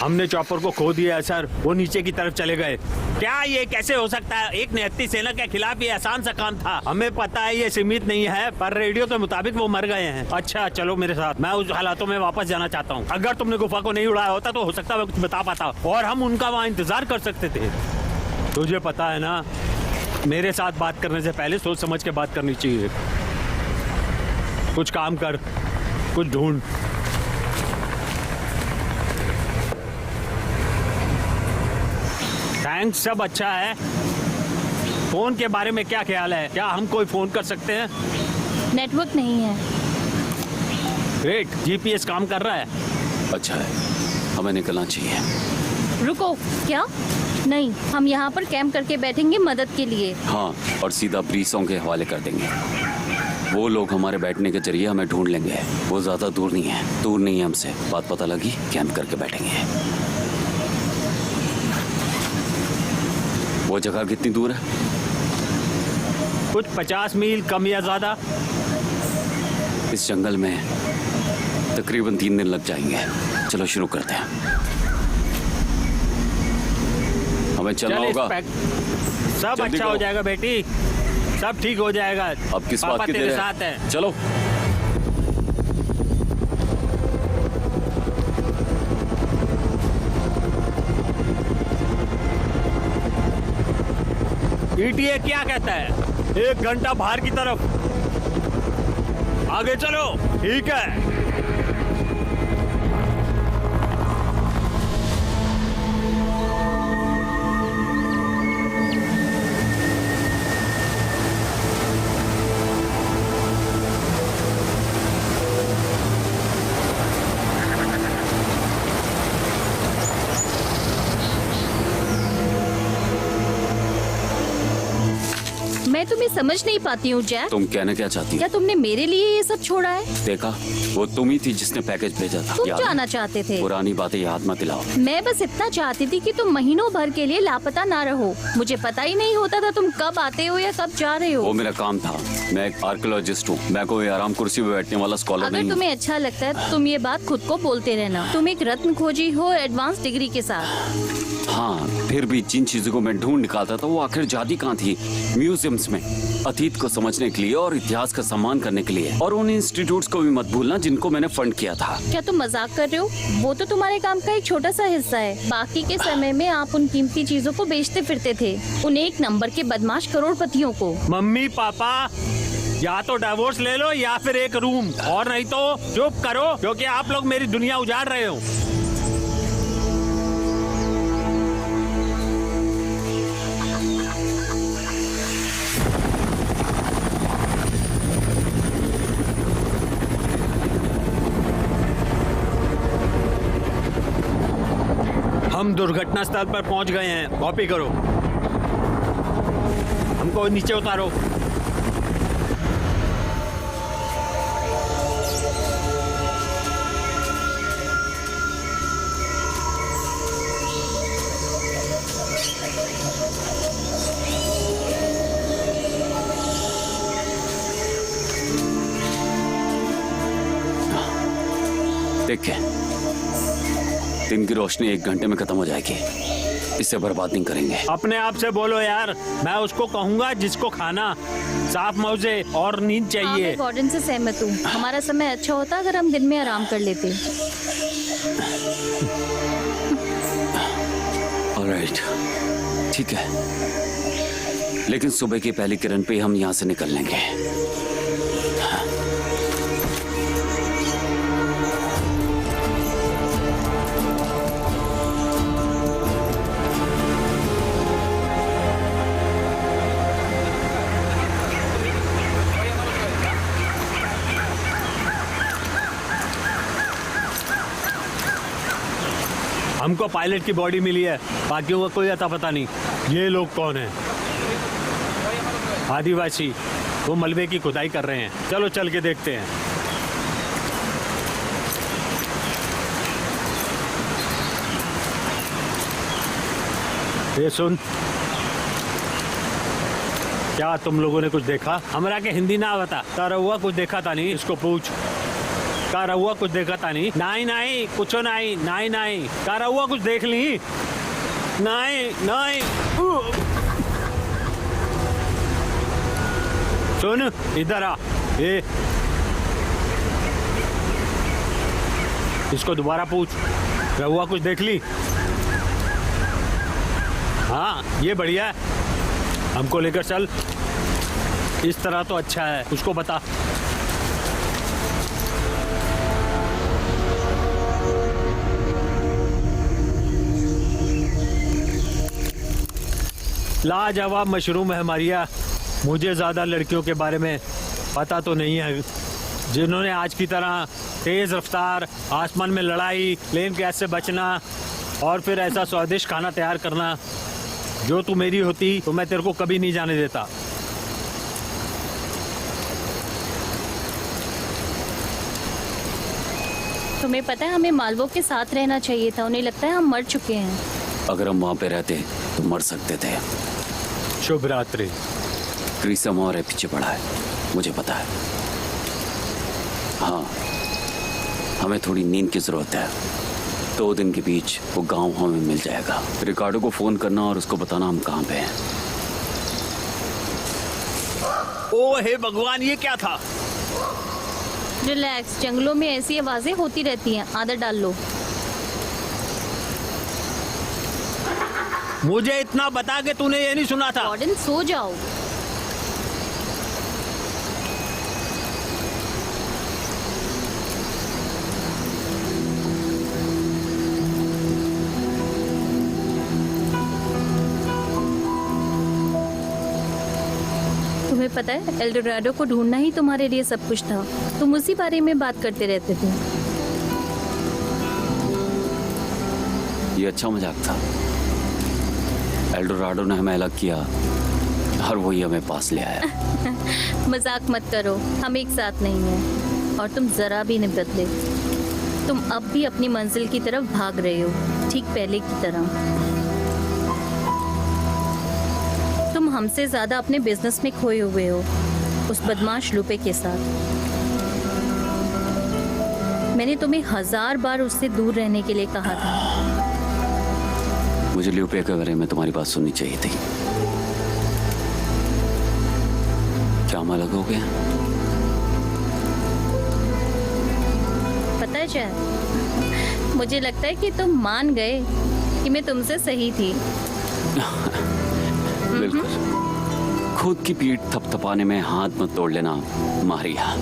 हमने चॉपर को खो दिया है सर, वो नीचे की तरफ चले गए। क्या ये कैसे हो सकता है? एक निहत्ती सेना के खिलाफ ये आसान सा काम था। हमें पता है ये सीमित नहीं है, पर रेडियो के मुताबिक वो मर गए हैं। अच्छा चलो मेरे साथ, मैं उस हालातों में वापस जाना चाहता हूँ। अगर तुमने गुफा को नहीं उड़ाया होता तो हो सकता है मैं कुछ बता पाता और हम उनका वहाँ इंतजार कर सकते थे। तुझे पता है ना, मेरे साथ बात करने से पहले सोच समझ के बात करनी चाहिए। कुछ काम कर, कुछ ढूंढ। थैंक्स, सब अच्छा है। फोन के बारे में क्या ख्याल है? क्या हम कोई फोन कर सकते हैं? नेटवर्क नहीं है। ग्रेट, जीपीएस काम कर रहा है। अच्छा है, हमें निकलना चाहिए। रुको, क्या? नहीं, हम यहाँ पर कैंप करके बैठेंगे मदद के लिए। हाँ, और सीधा ब्रीसों के हवाले कर देंगे। वो लोग हमारे बैठने के जरिए हमें ढूंढ लेंगे। वो ज्यादा दूर नहीं है, दूर नहीं है हमसे। बात पता लगी, कैंप करके बैठेंगे। वो जगह कितनी दूर है? कुछ 50 मील, कम या ज्यादा। इस जंगल में तकरीबन 3 दिन लग जाएंगे। चलो शुरू करते हैं। हमें चलना चल, होगा। सब जल्दी अच्छा हो करो। जाएगा बेटी, सब ठीक हो जाएगा। अब किस पापा बात की तेरे देर है? साथ है। चलो। ETA क्या कहता है? 1 घंटा बाहर की तरफ। आगे चलो। ठीक है। मैं तुम्हें समझ नहीं पाती हूँ जैक। तुम कहना क्या चाहती हो? क्या तुमने मेरे लिए ये सब छोड़ा है? देखा, वो तुम ही थी जिसने पैकेज भेजा था। तुम याद है? जाना चाहते थे। पुरानी बातें याद मत दिलाओ। मैं बस इतना चाहती थी कि तुम महीनों भर के लिए लापता ना रहो। मुझे पता ही नहीं होता था तुम कब आते हो या कब जा रहे वो हो। मेरा काम था। मैं एक आर्कियोलॉजिस्ट हूँ। मैं कोई आराम कुर्सी पे बैठने वाला स्कॉलर अगर नहीं हूँ। तुम्हें अच्छा लगता है तो तुम ये बात खुद को बोलते रहना। तुम एक रत्न खोजी हो एडवांस डिग्री के साथ। हाँ, फिर भी जिन चीजों को मैं ढूंढ निकालता था वो आखिर जाती कहाँ थी? म्यूजियम्स में, अतीत को समझने के लिए और इतिहास का सम्मान करने के लिए। और उन इंस्टीट्यूट्स को भी मत भूलना जिनको मैंने फंड किया था। क्या तुम मजाक कर रहे हो? वो तो तुम्हारे काम का एक छोटा सा हिस्सा है। बाकी के समय में आप उन कीमती चीजों को बेचते फिरते थे, उन 1 नंबर के बदमाश करोड़पतियों को। मम्मी पापा, या तो डिवोर्स ले लो या फिर एक रूम, और नहीं तो चुप करो, क्योंकि आप लोग मेरी दुनिया उजाड़ रहे हो। हम दुर्घटना स्थल पर पहुंच गए हैं। कॉपी करो। हमको नीचे उतारो। देखे, दिन की रोशनी 1 घंटे में खत्म हो जाएगी। इसे बर्बाद नहीं करेंगे। अपने आप से बोलो यार। मैं उसको कहूंगा जिसको खाना, साफ मौजे और नींद हाँ, चाहिए। मैं गॉर्डन से सहमत हूँ। हमारा समय अच्छा होता अगर हम दिन में आराम कर लेते। ऑलराइट, ठीक है, लेकिन सुबह की पहली किरण पे हम यहाँ से निकल लेंगे। हमको पायलट की बॉडी मिली है, बाकियों का कोई अता पता नहीं। ये लोग कौन हैं? आदिवासी। वो मलबे की खुदाई कर रहे हैं। चलो चल के देखते हैं। ये सुन, क्या तुम लोगों ने कुछ देखा? हमरा के हिंदी ना बता। तारा हुआ कुछ देखा था नहीं? इसको पूछ। कारा हुआ कुछ देखा था नहीं? नहीं नहीं, कुछ नहीं। नहीं नहीं, कारा हुआ कुछ देख ली? नहीं नहीं। सुन, इधर आ। ये इसको दोबारा पूछ, रहुआ कुछ देख ली? हाँ, ये बढ़िया है। हमको लेकर चल। इस तरह तो अच्छा है। उसको बता। लाजवाब मशरूम है मारिया। मुझे ज़्यादा लड़कियों के बारे में पता तो नहीं है, जिन्होंने आज की तरह तेज़ रफ्तार, आसमान में लड़ाई, प्लेन गैस से बचना और फिर ऐसा स्वादिष्ट खाना तैयार करना। जो तू मेरी होती तो मैं तेरे को कभी नहीं जाने देता। तुम्हें पता है हमें मालवों के साथ रहना चाहिए था। उन्हें लगता है हम मर चुके हैं। अगर हम वहाँ पे रहते तो मर सकते थे। शुभ रात्रि। क्रिसम और पीछे पड़ा है, मुझे पता है। हाँ, हमें थोड़ी नींद की जरूरत है। 2 दिन के बीच वो गांव हमें मिल जाएगा। रिकार्डो को फोन करना और उसको बताना हम कहाँ पे हैं। ओ हे भगवान, ये क्या था? रिलैक्स, जंगलों में ऐसी आवाजें होती रहती हैं। आदत डाल लो। मुझे इतना बता के तूने ये नहीं सुना था। गॉर्डन सो जाओ। तुम्हें पता है एल्डोराडो को ढूंढना ही तुम्हारे लिए सब कुछ था। तुम उसी बारे में बात करते रहते थे। ये अच्छा मजाक था। एल्डोराडो ने हमें अलग किया और वही हमें पास ले आया। मजाक मत करो, हम एक साथ नहीं हैं और तुम जरा भी नहीं बदले। तुम अब भी अपनी मंजिल की तरफ भाग रहे हो, ठीक पहले की तरह। तुम हमसे ज्यादा अपने बिजनेस में खोए हुए हो, उस बदमाश लुपे के साथ। मैंने तुम्हें 1000 बार उससे दूर रहने के लिए कहा था। मुझे लुपे के बारे में तुम्हारी बात सुननी चाहिए थी। क्या हम अलग हो गए? पता है चैन, मुझे लगता है कि तुम मान गए कि मैं तुमसे सही थी। बिल्कुल। खुद की पीठ थपथपाने में हाथ मत तोड़ लेना मारिया।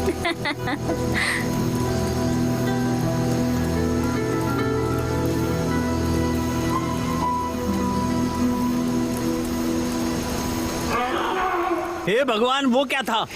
हे भगवान, वो क्या था?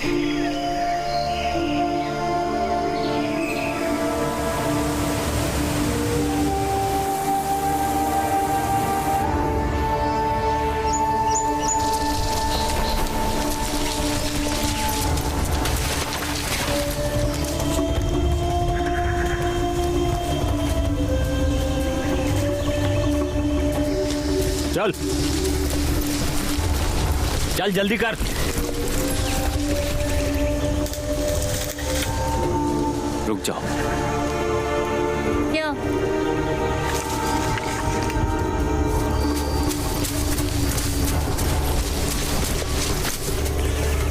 चल चल जल्दी कर। रुक जाओ। क्या?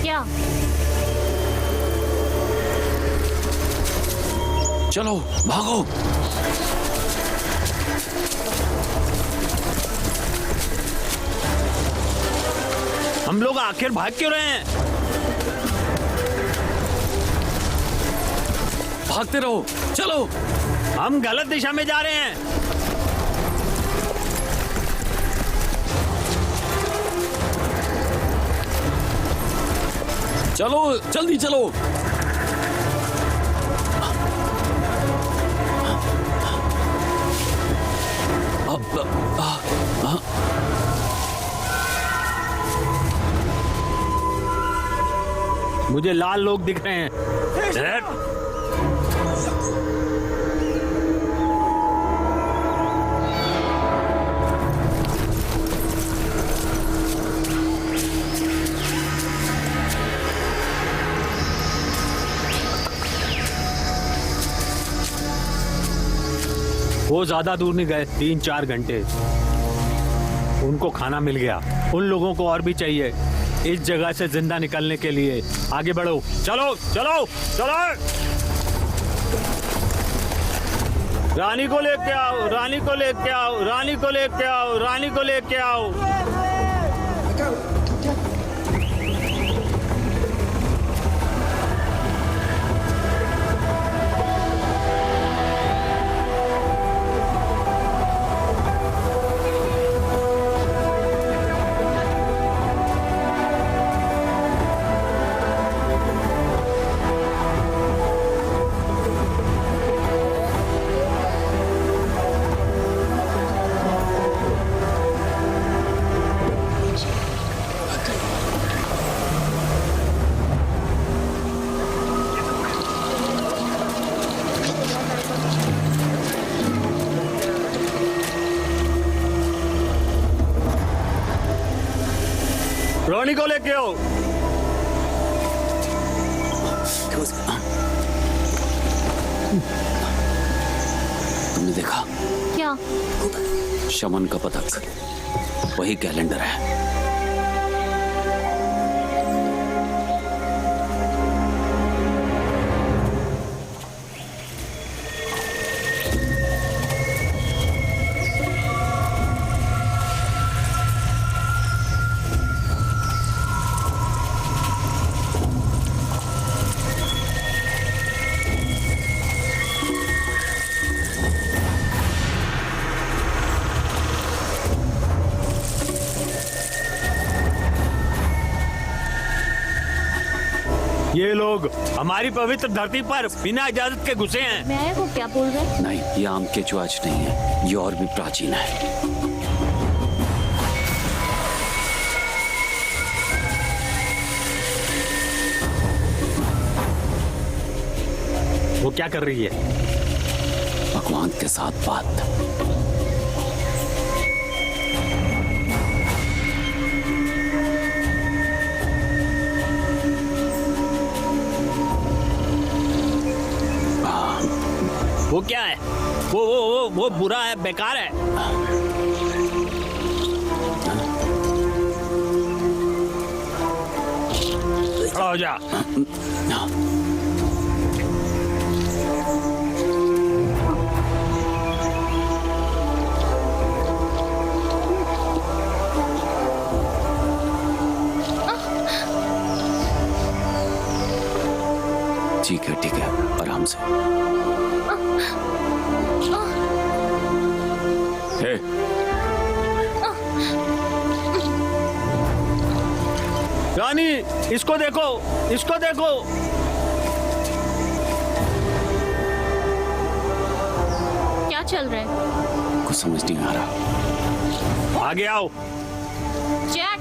क्या? चलो भागो। हम लोग आखिर भाग क्यों रहे हैं? भागते रहो, चलो। हम गलत दिशा में जा रहे हैं। चलो जल्दी चलो। मुझे लाल लोग दिख रहे हैं। वो ज्यादा दूर नहीं गए, 3-4 घंटे। उनको खाना मिल गया। उन लोगों को और भी चाहिए इस जगह से जिंदा निकलने के लिए। आगे बढ़ो, चलो चलो चलो। रानी को लेके आओ, रानी को लेके आओ, रानी को लेके आओ, रानी को लेके आओ। रोनी को लेके आओ। तुमने देखा? क्या? शमन का पदक, वही कैलेंडर है। ये लोग हमारी पवित्र धरती पर बिना इजाजत के घुसे हैं। मैं आया को क्या बोल रहे हैं? नहीं, ये आम केचुआ आज नहीं है, ये और भी प्राचीन है। वो क्या कर रही है? भगवान के साथ बात। वो क्या है? वो बुरा है, बेकार है। खड़ा हो जा। ठीक है, आराम से। हे, रानी, इसको देखो, इसको देखो। क्या चल रहा है? कुछ समझ नहीं आ रहा। आगे आओ। जैक,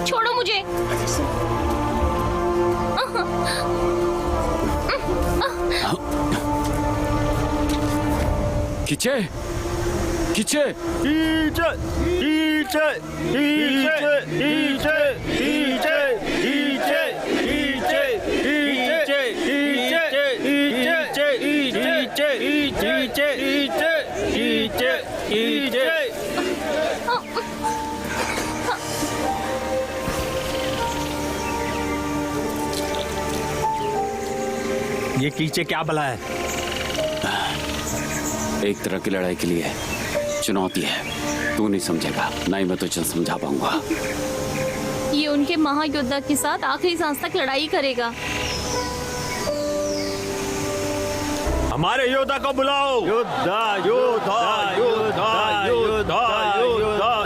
छोड़ो मुझे। खींचे, खींचे। नीचे, नीचे, नीचे, नीचे, नीचे, नीचे, नीचे, नीचे, नीचे, नीचे, नीचे, नीचे, नीचे। ये कीचे क्या भला है? एक तरह की लड़ाई के लिए चुनौती है। तू नहीं समझेगा, ना ही मैं तुझे समझा पाऊंगा। ये उनके महायोद्धा के साथ आखिरी सांस तक लड़ाई करेगा। हमारे योद्धा को बुलाओ। योद्धा, योद्धा, योद्धा, योद्धा, योद्धा,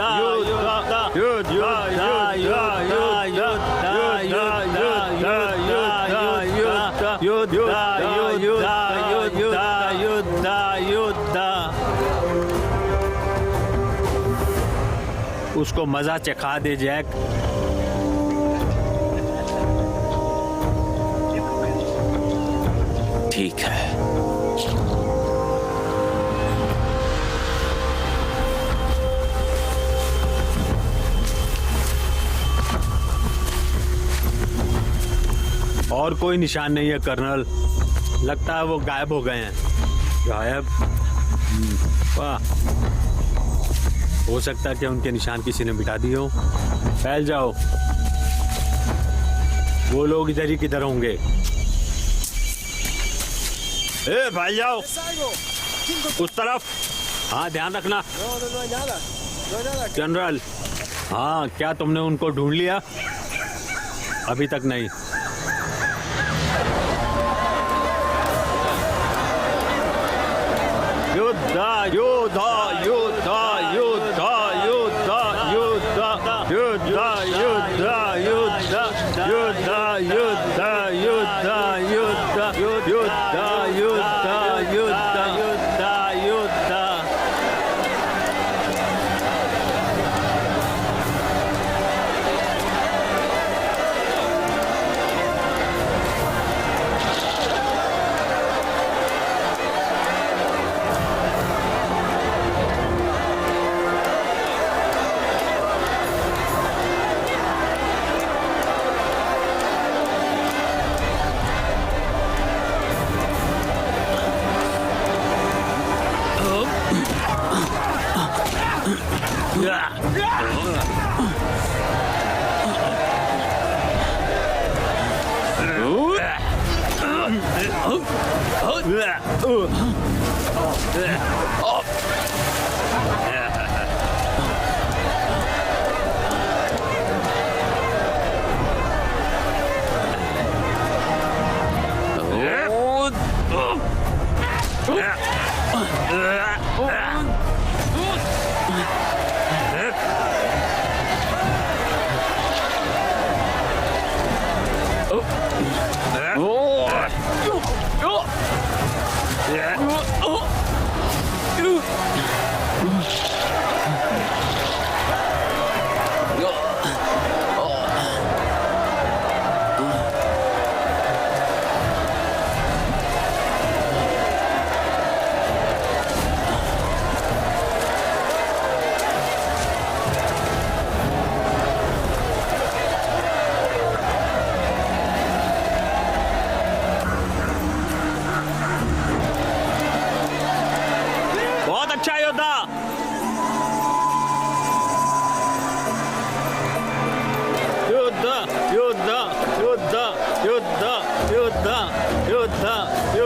योद्धा, योद्धा, योद्धा, योद्धा। उसको मजा चखा दे जैक। ठीक है। और कोई निशान नहीं है कर्नल। लगता है वो गायब हो गए हैं। गायब? वाह, हो सकता है कि उनके निशान किसी ने मिटा दिए हो। फैल जाओ। वो लोग इधर ही किधर होंगे। ए, फैल जाओ उस तरफ। हाँ, ध्यान रखना। जनरल, हाँ, क्या तुमने उनको ढूंढ लिया? अभी तक नहीं। योद्धा, योद्धा, योद्धा, योद्धा, योद्धा, योद्धा, योद्धा, योद्धा, योद्धा, योद्धा, योद्धा, योद्धा, योद्धा, योद्धा, योद्धा, योद्धा, योद्धा, योद्धा।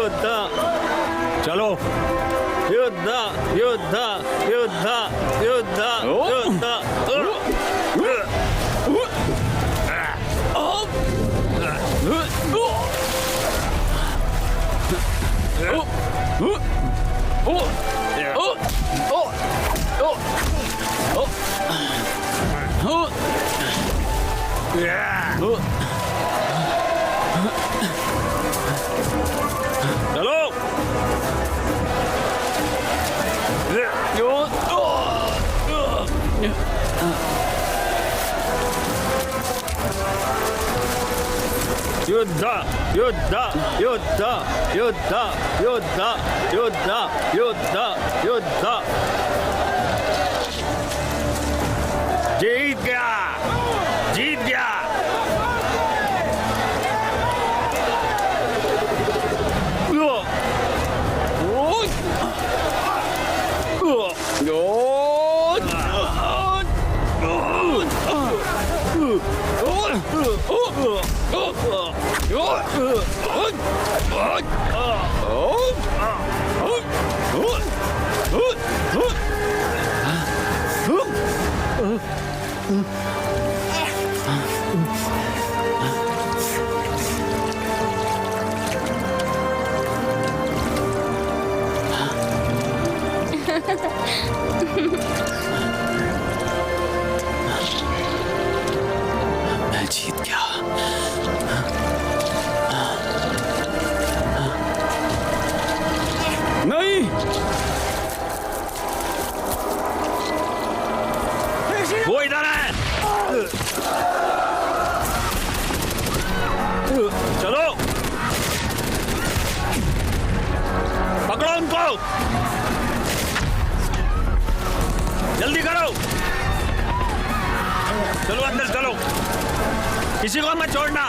युद्ध चलो युद्ध युद्ध युद्ध युद्ध युद्ध चलो युद्ध युद्ध युद्ध युद्ध युद्ध युद्ध युद्ध युद्ध जीत गया जीत गया मैं जीत गया। नहीं, वो इधर है। चलो पकड़ो उनको, जल्दी करो। चलो अंदर चलो, किसी को मत छोड़ना।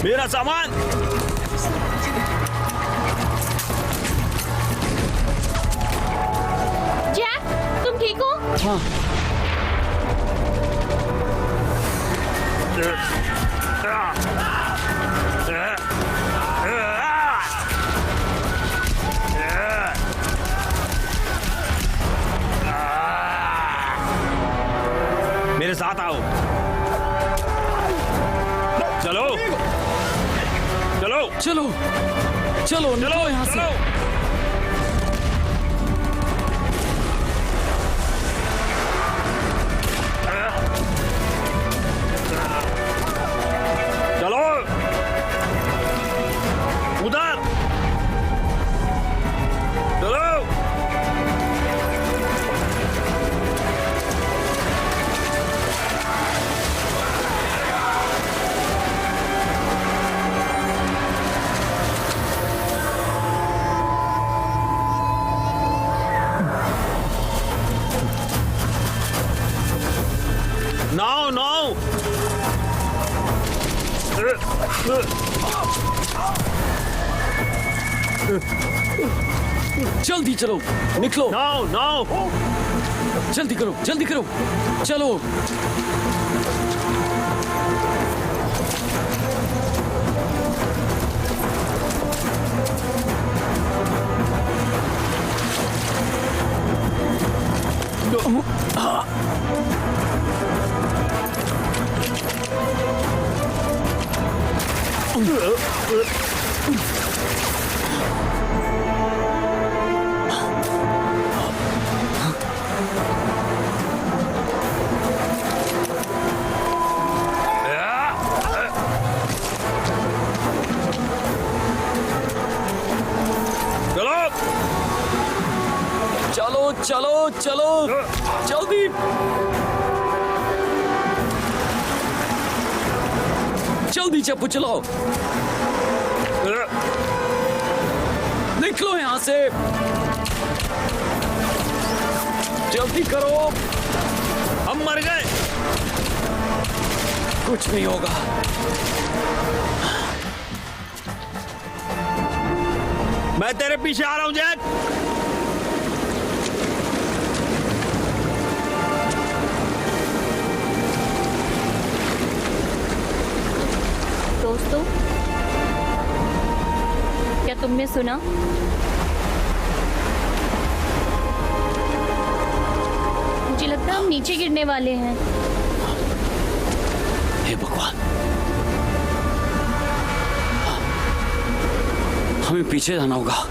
मेरा सामान। जैक, तुम ठीक हो? हाँ, मेरे साथ आओ। चलो चलो चलो चलो निकलो यहाँ से। चलो उधर चलो। Now, now! जल्दी चलो, निकलो। Now, now! जल्दी करो, जल्दी करो, चलो। चलो जल्दी। जल्दी चप्पू चलाओ, निकलो यहां से, जल्दी करो। हम मर गए। कुछ नहीं होगा। मैं तेरे पीछे आ रहा हूं जैक। दोस्तों, क्या तुमने सुना? मुझे लगता है हम नीचे गिरने वाले हैं। हे भगवान, हमें पीछे जाना होगा।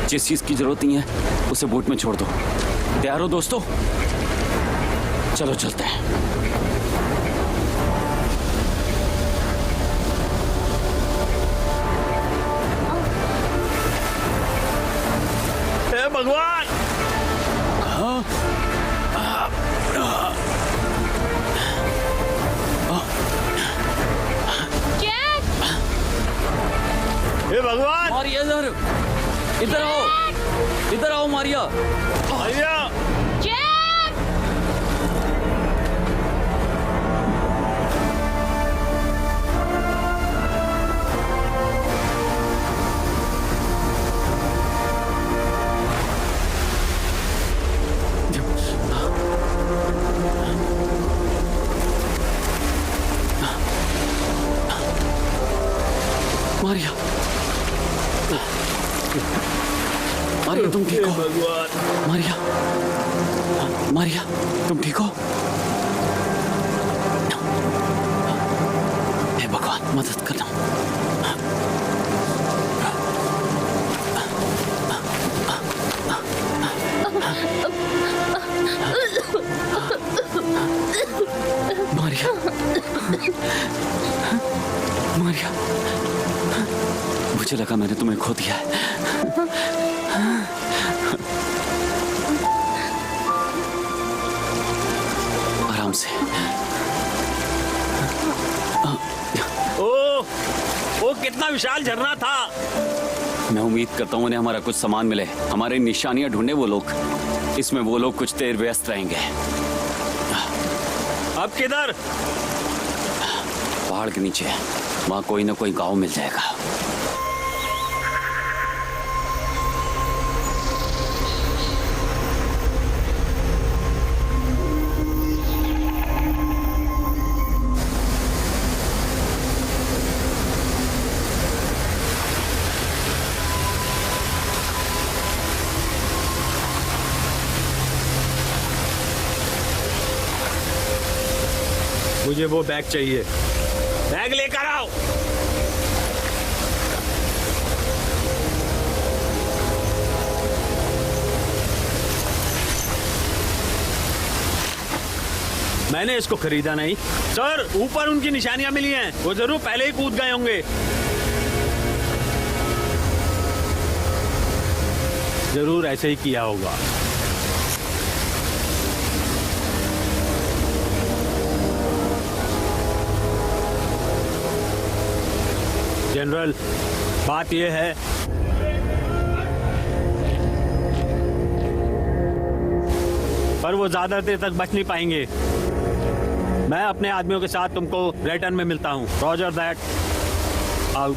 जिस चीज की जरूरत नहीं है उसे बोट में छोड़ दो। तैयार हो दोस्तों? चलो चलते हैं। हे भगवान। जैक! हे भगवान। मारिया इधर आओ, इधर आओ मारिया। भैया जैक! मारिया, मारिया तुम ठीक हो? भगवान। मारिया, मारिया तुम ठीक हो? हे भगवान मदद करना। मारिया, मारिया, मुझे लगा मैंने तुम्हें खो दिया है। आराम से। ओ कितना विशाल झरना था। मैं उम्मीद करता हूँ उन्हें हमारा कुछ सामान मिले। हमारी निशानियां ढूंढे वो लोग। इसमें वो लोग कुछ देर व्यस्त रहेंगे। अब किधर? पहाड़ के नीचे वहां कोई ना कोई गांव मिल जाएगा। मुझे वो बैग चाहिए। बैग लेकर आओ। मैंने इसको खरीदा नहीं सर। ऊपर उनकी निशानियां मिली हैं। वो जरूर पहले ही कूद गए होंगे। जरूर ऐसे ही किया होगा। जनरल, बात यह है पर वो ज्यादा देर तक बच नहीं पाएंगे। मैं अपने आदमियों के साथ तुमको रिटर्न में मिलता हूँ। Roger that, out.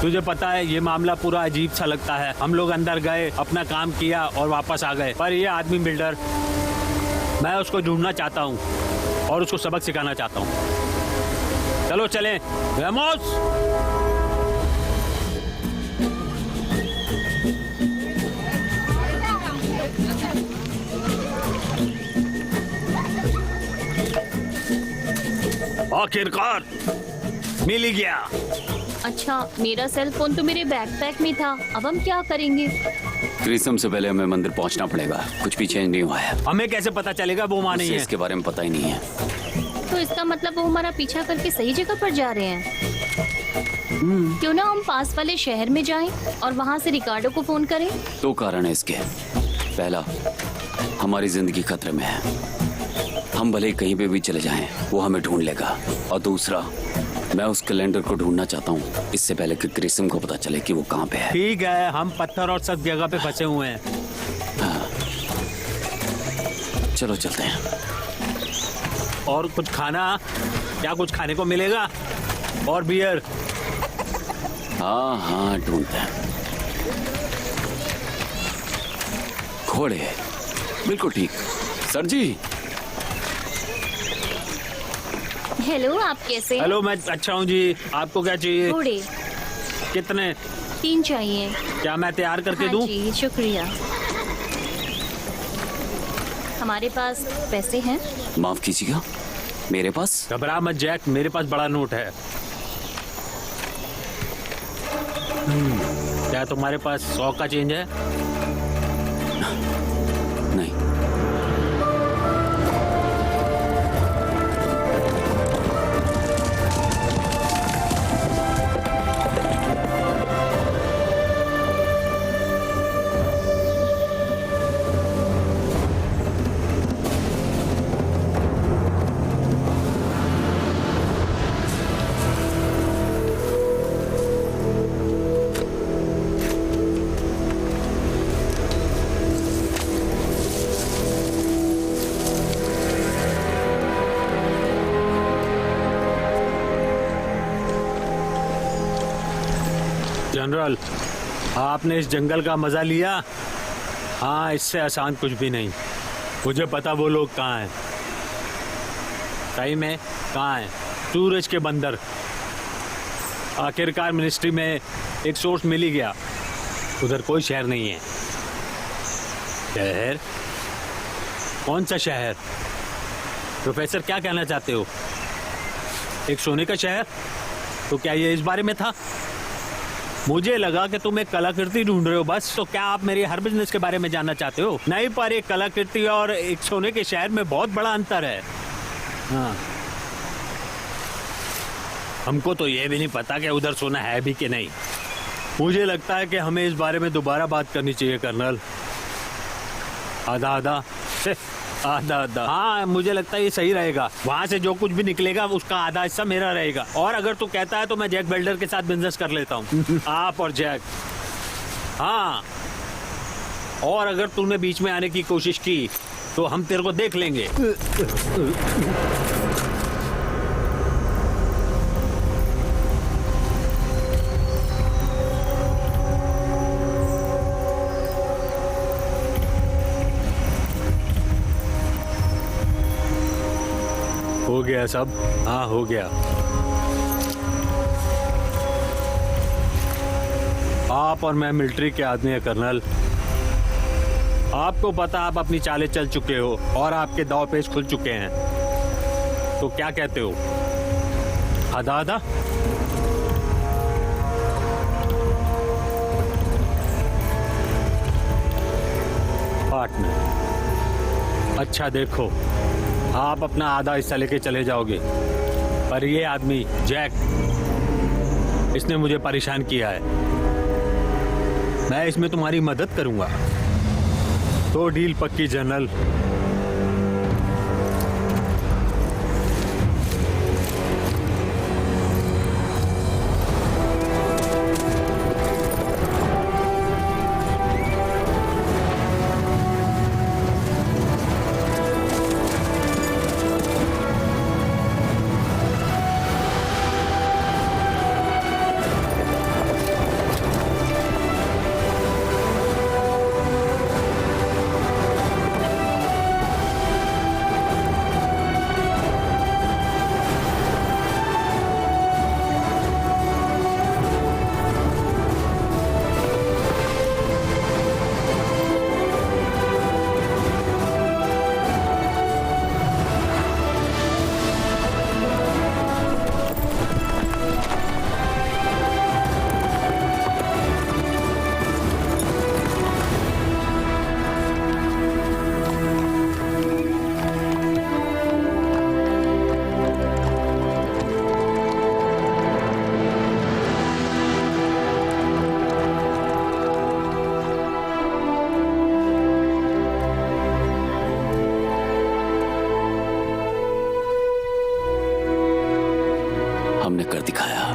तुझे पता है ये मामला पूरा अजीब सा लगता है। हम लोग अंदर गए, अपना काम किया और वापस आ गए, पर ये आदमी बिल्डर, मैं उसको ढूंढना चाहता हूँ और उसको सबक सिखाना चाहता हूँ। चलो चलें। रेमोस, आखिरकार मिल ही गया। अच्छा, मेरा सेल फोन तो मेरे बैकपैक में था। अब हम क्या करेंगे? क्रिसम से पहले हमें मंदिर पहुंचना पड़ेगा। कुछ भी चेंज नहीं हुआ है। हमें कैसे पता चलेगा वो मां नहीं उसे है? इसके बारे में पता ही नहीं है। तो इसका मतलब वो हमारा पीछा करके सही जगह पर जा रहे हैं। क्यों ना हम पास वाले शहर में जाएं और वहाँ से रिकार्डो को फोन करें। दो कारण है इसके। पहला, हमारी जिंदगी खतरे में है, हम भले ही कहीं पे भी चले जाएं, वो हमें ढूंढ लेगा। और दूसरा, मैं उस कैलेंडर को ढूंढना चाहता हूँ इससे पहले कि ग्रिसम को पता चले कि वो कहाँ पे है। ठीक है, हम पत्थर और सब जगह पे फंसे हुए हैं। चलो चलते हैं। और कुछ खाना, क्या कुछ खाने को मिलेगा? और बियर? हाँ हाँ, ढूंढते हैं। घोड़े, बिल्कुल ठीक। सर जी। हेलो, आप कैसे हैं? हेलो, मैं अच्छा हूँ जी। आपको क्या चाहिए? घोड़े कितने? 3 चाहिए। क्या मैं तैयार करके हाँ दूं? जी, शुक्रिया। हमारे पास पैसे हैं? माफ कीजिएगा, मेरे पास। घबरा मत जैक, मेरे पास बड़ा नोट है। क्या तुम्हारे पास 100 का चेंज है? नहीं। जनरल, आपने इस जंगल का मजा लिया? हाँ, इससे आसान कुछ भी नहीं। मुझे पता वो लोग कहाँ हैं। सही में कहाँ हैं? सूरज के बंदर। आखिरकार मिनिस्ट्री में एक सोर्स मिल ही गया। उधर कोई शहर नहीं है। शहर? कौन सा शहर? प्रोफेसर, क्या कहना चाहते हो? एक सोने का शहर? तो क्या ये इस बारे में था? मुझे लगा कि तुम एक कलाकृति ढूंढ रहे हो बस। तो क्या आप मेरे हर बिजनेस के बारे में जानना चाहते हो? नहीं, पर एक कलाकृति और एक सोने के शहर में बहुत बड़ा अंतर है। हाँ, हमको तो ये भी नहीं पता कि उधर सोना है भी कि नहीं। मुझे लगता है कि हमें इस बारे में दोबारा बात करनी चाहिए कर्नल। आधा आधा आधा आधा। हाँ, मुझे लगता है ये सही रहेगा। वहाँ से जो कुछ भी निकलेगा उसका आधा हिस्सा मेरा रहेगा। और अगर तू कहता है तो मैं जैक बेल्डर के साथ बिजनेस कर लेता हूँ। आप और जैक। हाँ, और अगर तूने बीच में आने की कोशिश की तो हम तेरे को देख लेंगे। हो गया सब? हाँ, हो गया। आप और मैं मिलिट्री के आदमी हैं कर्नल। आपको पता, आप अपनी चालें चल चुके हो और आपके दांव पेच खुल चुके हैं। तो क्या कहते हो? आधा आधा? पार्टनर। अच्छा देखो, आप अपना आधा हिस्सा लेके चले जाओगे, पर ये आदमी जैक, इसने मुझे परेशान किया है। मैं इसमें तुम्हारी मदद करूंगा। तो डील पक्की जनरल। तुमने कर दिखाया।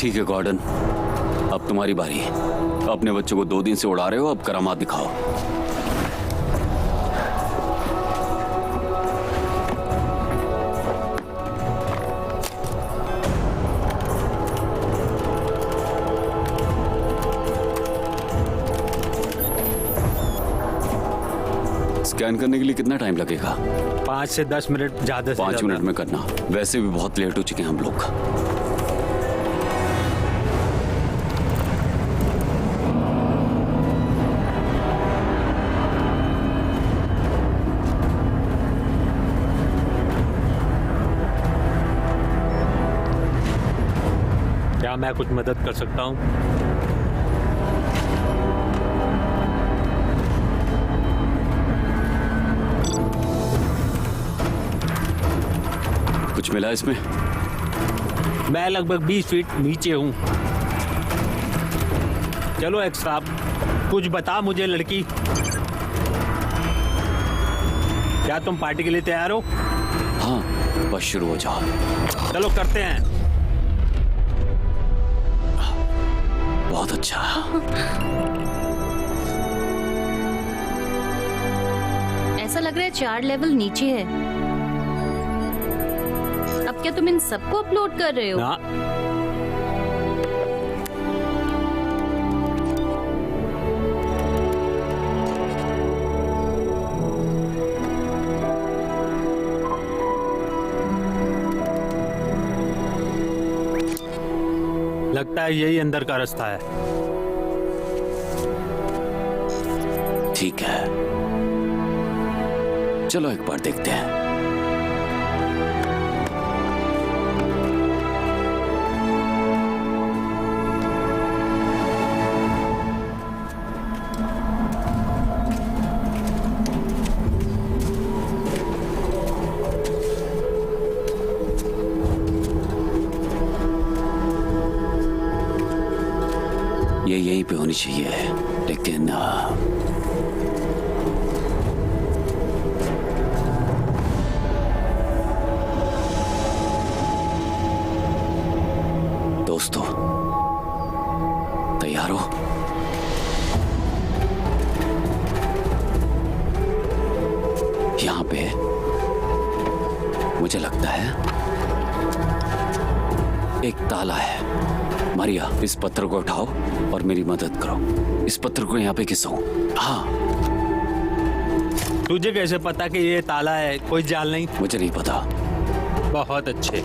ठीक है गॉर्डन, अब तुम्हारी बारी है। अपने बच्चों को 2 दिन से उड़ा रहे हो, अब करामात दिखाओ। स्कैन करने के लिए कितना टाइम लगेगा? 5 से 10 मिनट, ज्यादा से 5 मिनट में करना। वैसे भी बहुत लेट हो चुके हैं हम लोग। क्या मैं कुछ मदद कर सकता हूँ? कुछ मिला इसमें? मैं लगभग 20 फीट नीचे हूँ। चलो एक साहब, कुछ बता मुझे लड़की। क्या तुम पार्टी के लिए तैयार हो? हाँ, बस शुरू हो जाओ। चलो करते हैं। बहुत अच्छा। ऐसा लग रहा है 4 लेवल नीचे है। अब क्या तुम इन सबको अपलोड कर रहे हो? ना, लगता है यही अंदर का रास्ता है। ठीक है, चलो एक बार देखते हैं। ये यहीं पे होनी चाहिए, लेकिन दोस्तों तैयार हो? यहां पे मुझे लगता है एक ताला है। मारिया, इस पत्थर को उठाओ और मेरी मदद करो। इस पत्थर को यहाँ पे घिसो। हाँ। तुझे कैसे पता कि ये ताला है? कोई जाल नहीं? मुझे नहीं पता। बहुत अच्छे।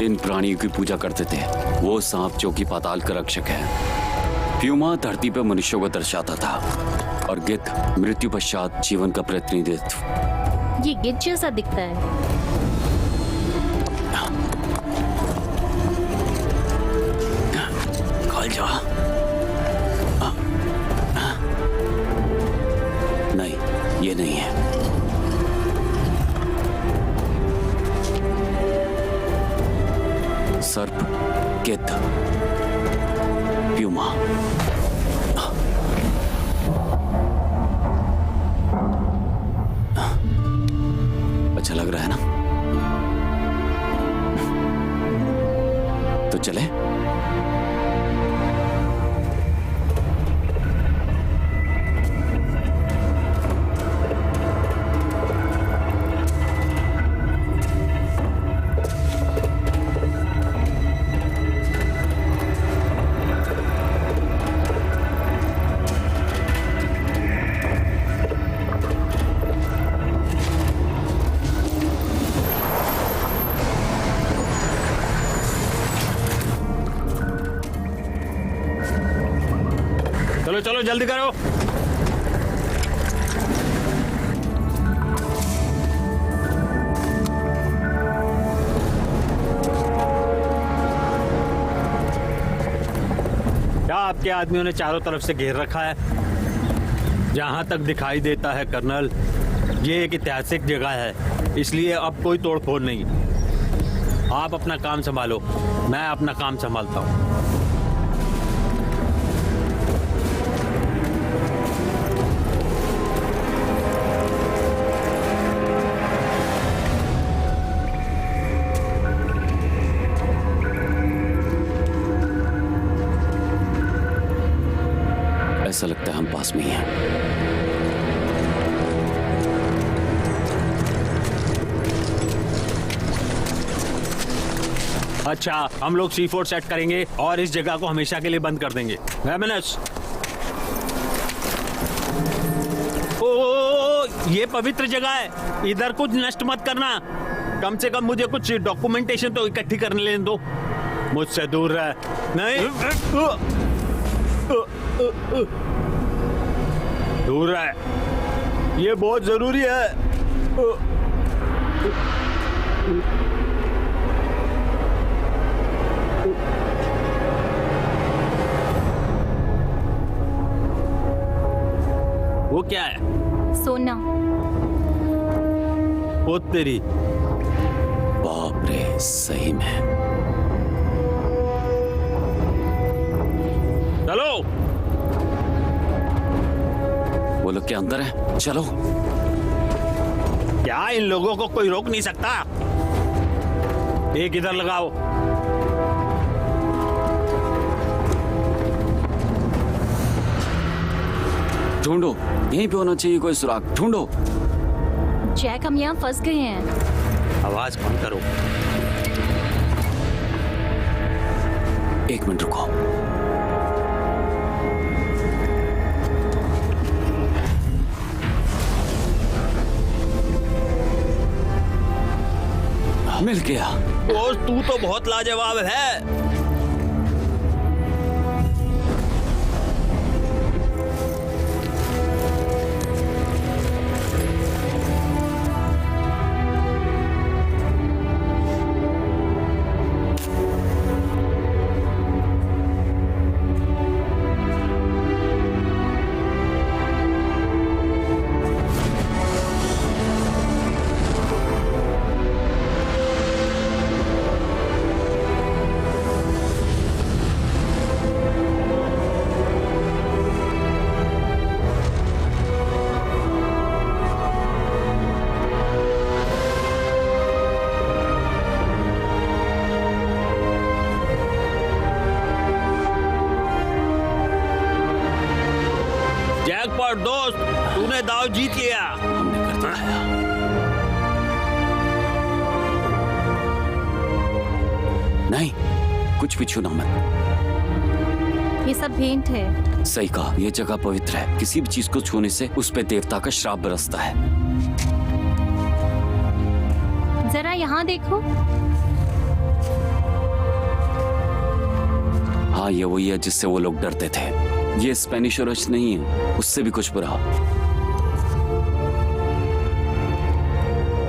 इन प्राणियों की पूजा करते थे। वो सांप जो कि पाताल का रक्षक है। प्यूमा धरती पर मनुष्यों को दर्शाता था और गिद्ध मृत्यु पश्चात जीवन का प्रतिनिधित्व। ये गिद्ध जैसा दिखता है। खोल जा। नहीं, ये नहीं है। सर्प, गिद्ध, प्यूमा। अच्छा लग रहा है ना? तो चले? चलो चलो जल्दी करो। क्या आपके आदमियों ने चारों तरफ से घेर रखा है? जहां तक दिखाई देता है कर्नल, ये एक ऐतिहासिक जगह है, इसलिए अब कोई तोड़फोड़ नहीं। आप अपना काम संभालो, मैं अपना काम संभालता हूँ। ऐसा लगता है हम पास में ही हैं। अच्छा, हम लोग C4 सेट करेंगे और इस जगह को हमेशा के लिए बंद कर देंगे। ओ, ये पवित्र जगह है, इधर कुछ नष्ट मत करना। कम से कम मुझे कुछ डॉक्यूमेंटेशन तो इकट्ठी करने लेने दो। मुझसे दूर रह। नहीं, दूर रह, ये बहुत जरूरी है। वो क्या है? सोना। वो तेरी। बाप रे, सही में। चलो। वो लोग क्या अंदर है? चलो। क्या इन लोगों को कोई रोक नहीं सकता? एक इधर लगाओ। ढूंढो, यहीं पे होना चाहिए कोई सुराग, ढूंढो। जैक, हम यहाँ फंस गए हैं। आवाज कम करो। एक मिनट रुको। मिल गया। दोस्त, तू तो बहुत लाजवाब है। जैकपॉट दोस्त, तूने दाव जीत लिया। हमने कर दिखाया। नहीं, कुछ भी छूना मत। ये सब भेंट है। सही कहा, ये जगह पवित्र है। किसी भी चीज को छूने से उस पे देवता का श्राप बरसता है। जरा यहाँ देखो। हाँ, ये वही है जिससे वो लोग डरते थे। ये स्पेनिश औरच नहीं है, उससे भी कुछ बुरा।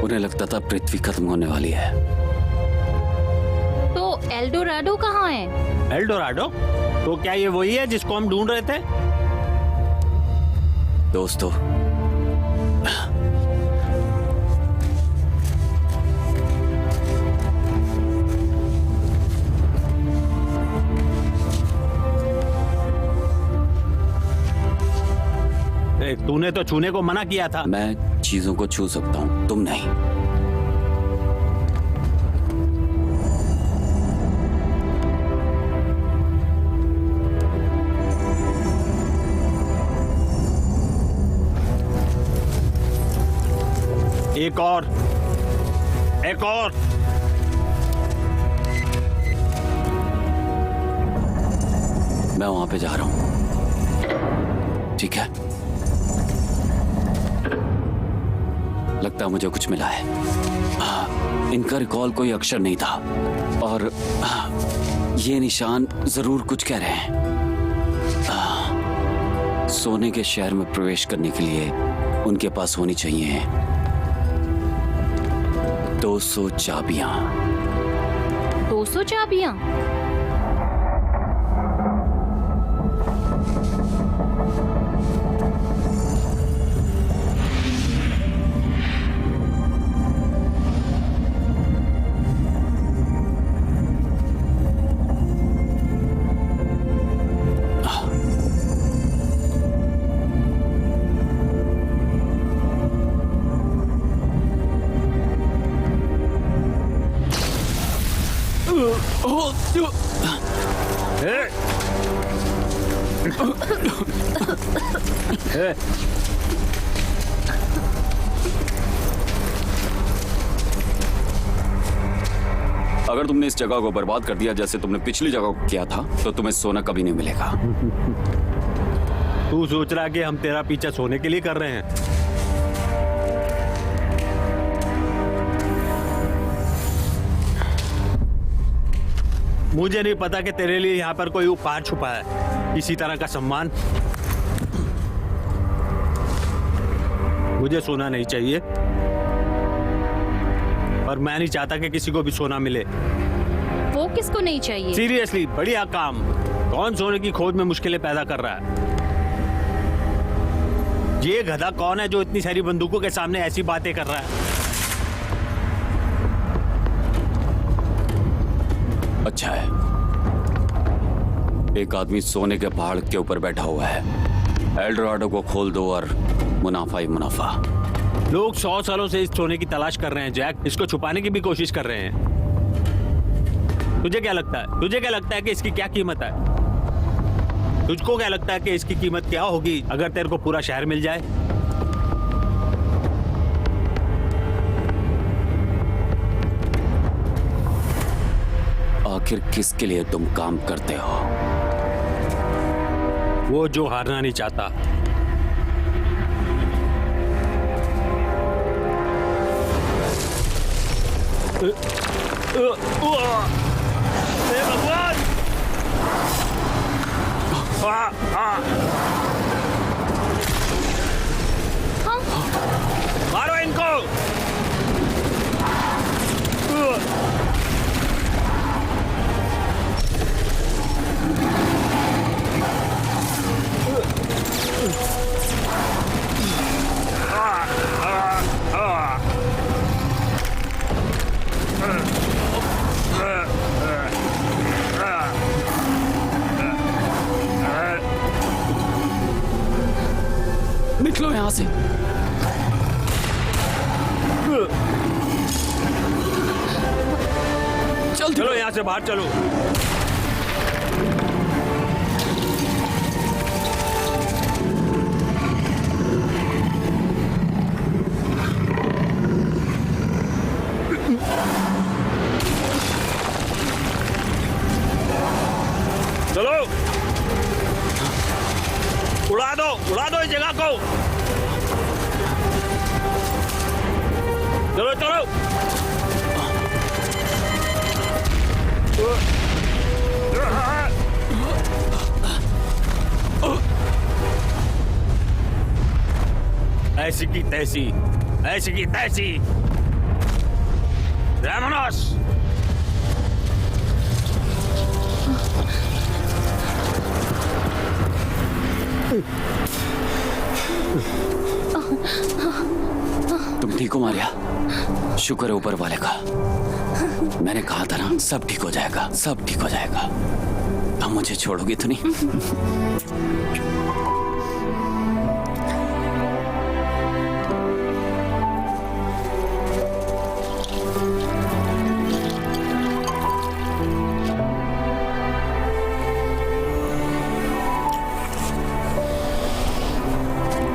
उन्हें लगता था पृथ्वी खत्म होने वाली है। तो एल्डोराडो कहाँ है? एल्डोराडो? तो क्या ये वही है जिसको हम ढूंढ रहे थे? दोस्तों, तूने तो छूने को मना किया था। मैं चीजों को छू सकता हूं, तुम नहीं। एक और, एक और। मैं वहां पे जा रहा हूं, ठीक है? लगता है मुझे कुछ मिला है। इनका रिकॉल कोई अक्षर नहीं था और ये निशान जरूर कुछ कह रहे हैं। सोने के शहर में प्रवेश करने के लिए उनके पास होनी चाहिए 200 चाबियां। 200 चाबियां? अगर तुमने इस जगह को बर्बाद कर दिया जैसे तुमने पिछली जगह को किया था तो तुम्हें सोना कभी नहीं मिलेगा। तू सोच रहा है कि हम तेरा पीछा सोने के लिए कर रहे हैं? मुझे नहीं पता कि तेरे लिए यहाँ पर कोई उपहार छुपा है, इसी तरह का सम्मान। मुझे सोना नहीं चाहिए और मैं नहीं चाहता कि किसी को भी सोना मिले। वो किसको नहीं चाहिए? सीरियसली बढ़िया काम। कौन सोने की खोज में मुश्किलें पैदा कर रहा है? ये गधा कौन है जो इतनी सारी बंदूकों के सामने ऐसी बातें कर रहा है? अच्छा है, एक आदमी सोने के पहाड़ के ऊपर बैठा हुआ है। एल्डोराडो को खोल दो और मुनाफा ही मुनाफा। लोग 100 सालों से इस सोने की तलाश कर रहे हैं जैक, इसको छुपाने की भी कोशिश कर रहे हैं। तुझे क्या लगता है? तुझे क्या लगता है कि इसकी क्या कीमत है? तुझको क्या लगता है कि इसकी कीमत क्या होगी अगर तेरे को पूरा शहर मिल जाए? आखिर किसके लिए तुम काम करते हो? वो जो हारना नहीं चाहता। हे भगवान! मारो इनको! निकलो यहां से। चलो यहां से बाहर चलो। चलो उड़ा दो इस जगह को। चलो चलो। ऐसी की तैसी, ऐसी की तैसी। Vámonos! तुम ठीक हो मारिया? शुक्र है ऊपर वाले का। मैंने कहा था ना, सब ठीक हो जाएगा, सब ठीक हो जाएगा। अब मुझे छोड़ोगी तो नहीं?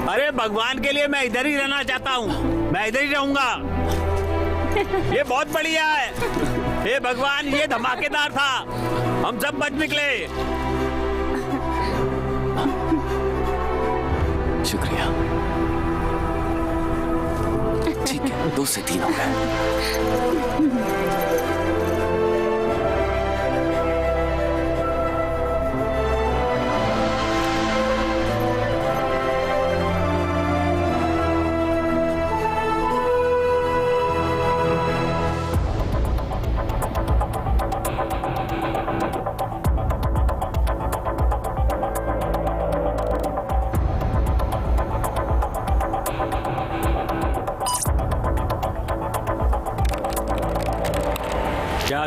अरे भगवान के लिए मैं इधर ही रहना चाहता हूँ, मैं इधर ही रहूंगा। ये बहुत बढ़िया है। हे भगवान, ये धमाकेदार था, हम सब बच निकले। शुक्रिया। ठीक है, 2 से 3 हो गए।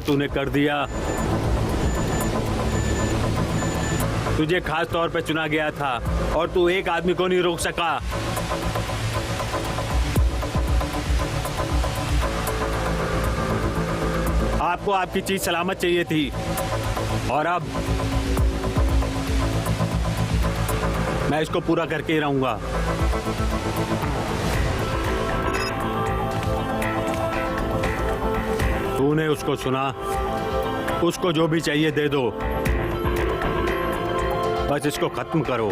तूने कर दिया। तुझे खास तौर पे चुना गया था और तू एक आदमी को नहीं रोक सका। आपको आपकी चीज सलामत चाहिए थी और अब मैं इसको पूरा करके ही रहूंगा। तूने उसको सुना, उसको जो भी चाहिए दे दो, बस इसको खत्म करो।